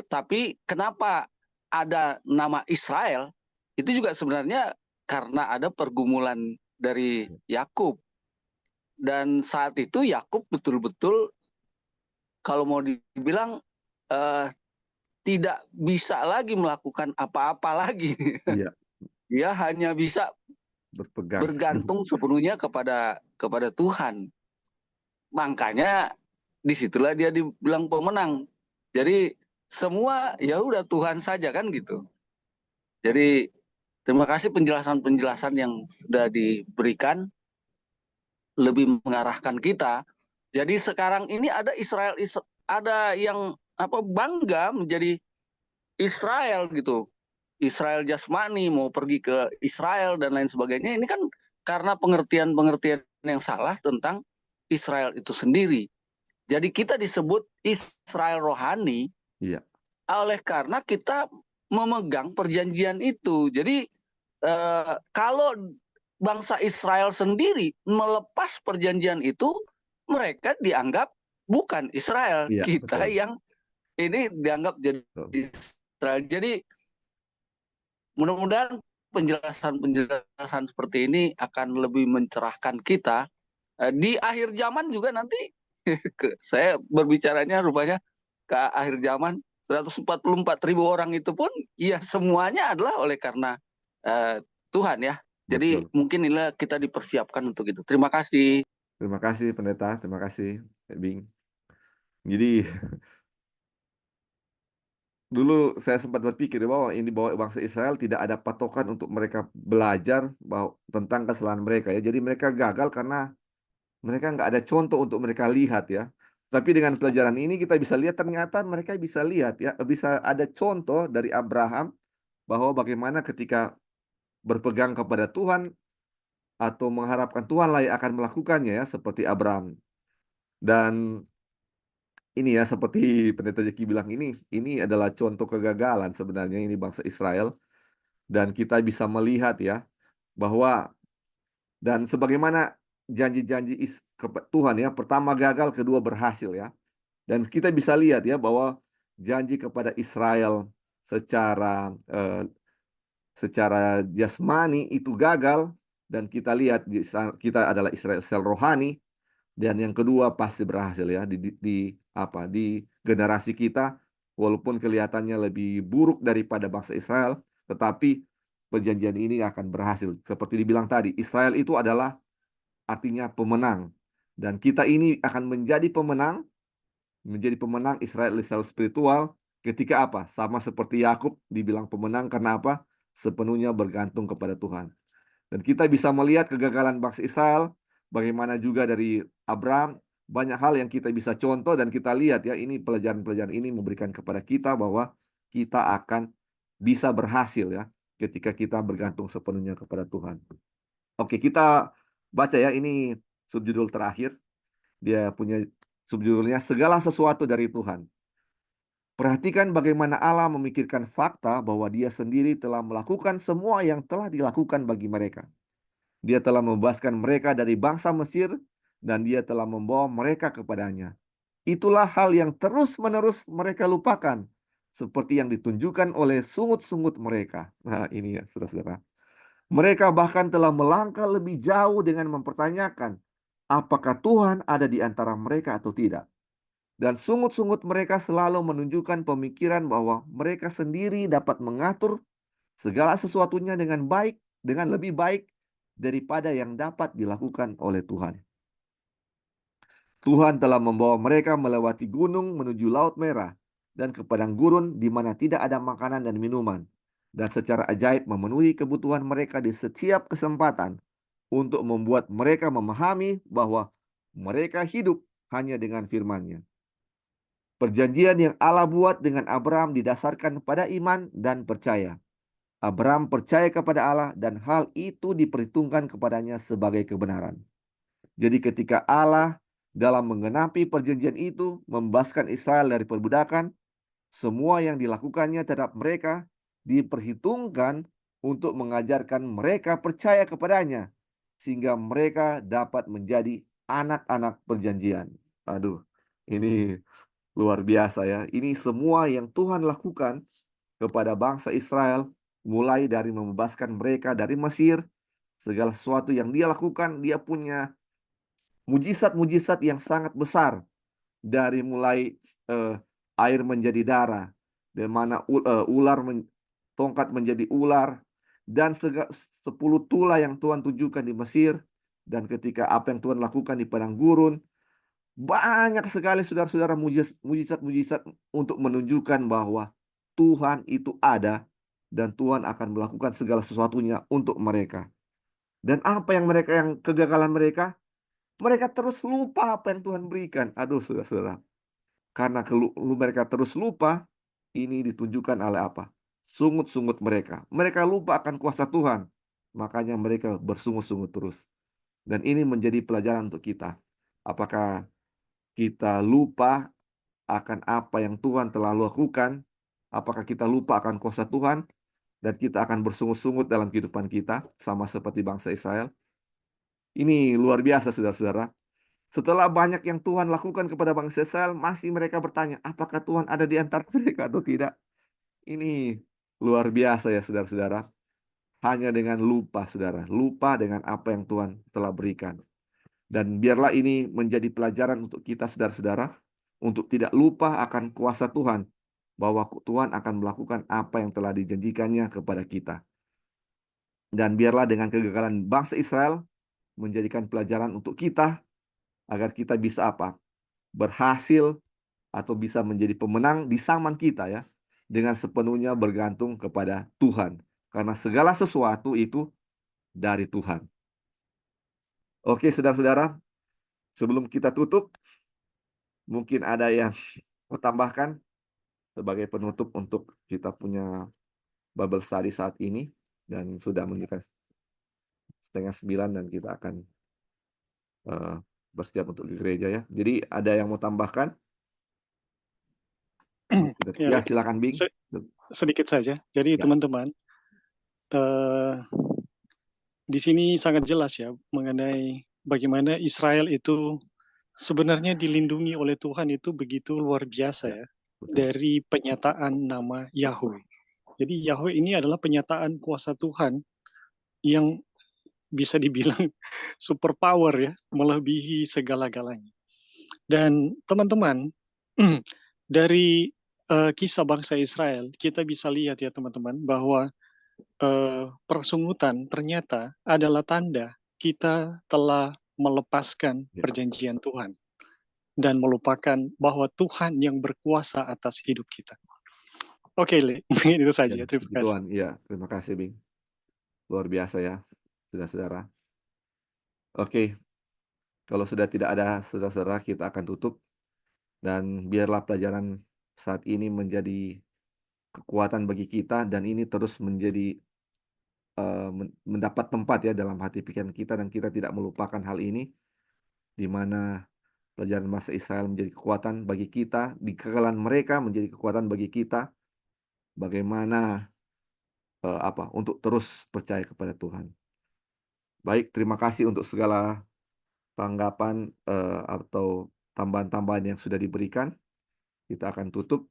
Tapi kenapa ada nama Israel? Itu juga sebenarnya karena ada pergumulan dari Yakub. Dan saat itu Yakub betul-betul kalau mau dibilang tidak bisa lagi melakukan apa-apa lagi. Iya, Dia hanya bisa berpegang. bergantung sepenuhnya kepada Tuhan. Makanya disitulah dia dibilang pemenang. Jadi semua ya udah Tuhan saja kan gitu. Jadi terima kasih penjelasan-penjelasan yang sudah diberikan lebih mengarahkan kita. Jadi sekarang ini ada ada yang bangga menjadi Israel gitu. Israel jasmani mau pergi ke Israel dan lain sebagainya. Ini kan karena pengertian-pengertian yang salah tentang Israel itu sendiri. Jadi kita disebut Israel rohani Iya. oleh karena kita memegang perjanjian itu. Jadi kalau bangsa Israel sendiri melepas perjanjian itu, mereka dianggap bukan Israel. Iya, Kita betul. yang ini dianggap jadi Betul. Israel. Jadi mudah-mudahan penjelasan-penjelasan seperti ini akan lebih mencerahkan kita. Di akhir zaman juga nanti saya berbicaranya rupanya ke akhir zaman 144.000 orang itu pun ya semuanya adalah oleh karena Tuhan ya. Jadi Betul. mungkin inilah kita dipersiapkan untuk itu. Terima kasih. Terima kasih pendeta, terima kasih Pak Bing. Jadi dulu saya sempat berpikir bahwa bangsa Israel tidak ada patokan untuk mereka belajar tentang kesalahan mereka ya. Jadi mereka gagal karena mereka nggak ada contoh untuk mereka lihat ya. Tapi dengan pelajaran ini kita bisa lihat ternyata mereka bisa lihat ya, bisa ada contoh dari Abraham bahwa bagaimana ketika berpegang kepada Tuhan atau mengharapkan Tuhan lah yang akan melakukannya ya, seperti Abraham. Dan ini ya seperti pendeta Jeki bilang ini adalah contoh kegagalan sebenarnya ini bangsa Israel dan kita bisa melihat ya bahwa dan sebagaimana janji-janji Tuhan ya, pertama gagal, kedua berhasil ya. Dan kita bisa lihat ya bahwa janji kepada Israel secara secara jasmani itu gagal dan kita lihat kita adalah Israel rohani. Dan yang kedua pasti berhasil ya di generasi kita walaupun kelihatannya lebih buruk daripada bangsa Israel, tetapi perjanjian ini akan berhasil. Seperti dibilang tadi, Israel itu adalah artinya pemenang dan kita ini akan menjadi pemenang Israel spiritual ketika apa? Sama seperti Yakub dibilang pemenang karena apa? Sepenuhnya bergantung kepada Tuhan. Dan kita bisa melihat kegagalan bangsa Israel, bagaimana juga dari Abraham, banyak hal yang kita bisa contoh dan kita lihat ya, ini pelajaran-pelajaran ini memberikan kepada kita bahwa kita akan bisa berhasil ya, ketika kita bergantung sepenuhnya kepada Tuhan. Oke, kita baca ya, ini subjudul terakhir. Dia punya subjudulnya, Segala Sesuatu dari Tuhan. Perhatikan bagaimana Allah memikirkan fakta bahwa Dia sendiri telah melakukan semua yang telah dilakukan bagi mereka. Dia telah membebaskan mereka dari bangsa Mesir dan Dia telah membawa mereka kepadanya. Itulah hal yang terus-menerus mereka lupakan, seperti yang ditunjukkan oleh sungut-sungut mereka. Nah, ini ya, saudara-saudara. Mereka bahkan telah melangkah lebih jauh dengan mempertanyakan, apakah Tuhan ada di antara mereka atau tidak. Dan sungut-sungut mereka selalu menunjukkan pemikiran bahwa mereka sendiri dapat mengatur segala sesuatunya dengan baik, dengan lebih baik daripada yang dapat dilakukan oleh Tuhan. Tuhan telah membawa mereka melewati gunung menuju Laut Merah dan ke padang gurun di mana tidak ada makanan dan minuman, dan secara ajaib memenuhi kebutuhan mereka di setiap kesempatan untuk membuat mereka memahami bahwa mereka hidup hanya dengan firman-Nya. Perjanjian yang Allah buat dengan Abraham didasarkan pada iman dan percaya. Abraham percaya kepada Allah dan hal itu diperhitungkan kepadanya sebagai kebenaran. Jadi ketika Allah dalam menggenapi perjanjian itu membebaskan Israel dari perbudakan, semua yang dilakukannya terhadap mereka diperhitungkan untuk mengajarkan mereka percaya kepadanya, sehingga mereka dapat menjadi anak-anak perjanjian. Aduh, ini luar biasa ya. Ini semua yang Tuhan lakukan kepada bangsa Israel, mulai dari membebaskan mereka dari Mesir, segala sesuatu yang dia lakukan, dia punya mujizat-mujizat yang sangat besar, dari mulai air menjadi darah, di mana tongkat menjadi ular, dan 10 tulah yang Tuhan tunjukkan di Mesir, dan ketika apa yang Tuhan lakukan di padang gurun, banyak sekali saudara-saudara mujizat-mujizat untuk menunjukkan bahwa Tuhan itu ada dan Tuhan akan melakukan segala sesuatunya untuk mereka. Dan apa yang kegagalan mereka? Mereka terus lupa apa yang Tuhan berikan. Aduh, saudara-saudara. Karena mereka terus lupa, ini ditunjukkan oleh apa? Sungut-sungut mereka. Mereka lupa akan kuasa Tuhan. Makanya mereka bersungut-sungut terus. Dan ini menjadi pelajaran untuk kita. Apakah kita lupa akan apa yang Tuhan telah lakukan? Apakah kita lupa akan kuasa Tuhan? Dan kita akan bersungut-sungut dalam kehidupan kita, sama seperti bangsa Israel? Ini luar biasa, saudara-saudara. Setelah banyak yang Tuhan lakukan kepada bangsa Israel, masih mereka bertanya, apakah Tuhan ada di antara mereka atau tidak? Ini luar biasa ya, saudara-saudara. Hanya dengan lupa, saudara. Lupa dengan apa yang Tuhan telah berikan. Dan biarlah ini menjadi pelajaran untuk kita, saudara-saudara, untuk tidak lupa akan kuasa Tuhan, bahwa Tuhan akan melakukan apa yang telah dijanjikannya kepada kita. Dan biarlah dengan kegagalan bangsa Israel menjadikan pelajaran untuk kita, agar kita bisa apa? Berhasil atau bisa menjadi pemenang di zaman kita ya, dengan sepenuhnya bergantung kepada Tuhan. Karena segala sesuatu itu dari Tuhan. Oke, saudara-saudara, sebelum kita tutup, mungkin ada yang mau tambahkan sebagai penutup untuk kita punya Bible study saat ini, dan sudah menunjukkan 8:30 dan kita akan bersiap untuk di gereja ya. Jadi ada yang mau tambahkan? Ya, silakan Bing. Sedikit saja. Jadi teman-teman, di sini sangat jelas ya mengenai bagaimana Israel itu sebenarnya dilindungi oleh Tuhan itu begitu luar biasa ya, dari penyataan nama Yahweh. Jadi Yahweh ini adalah penyataan kuasa Tuhan yang bisa dibilang super power ya, melebihi segala-galanya. Dan teman-teman, dari kisah bangsa Israel, kita bisa lihat ya teman-teman, bahwa persungutan ternyata adalah tanda kita telah melepaskan perjanjian Tuhan dan melupakan bahwa Tuhan yang berkuasa atas hidup kita. Oke, Le, itu saja. Terima kasih. Tuhan, ya, terima kasih Bing. Luar biasa ya, saudara-saudara. Oke, kalau sudah tidak ada saudara-saudara, kita akan tutup. Dan biarlah pelajaran saat ini menjadi kekuatan bagi kita, dan ini terus menjadi mendapat tempat ya dalam hati pikiran kita, dan kita tidak melupakan hal ini, di mana pelajaran bangsa Israel menjadi kekuatan bagi kita, di kegagalan mereka menjadi kekuatan bagi kita, bagaimana untuk terus percaya kepada Tuhan. Baik, terima kasih untuk segala tanggapan atau tambahan-tambahan yang sudah diberikan. Kita akan tutup.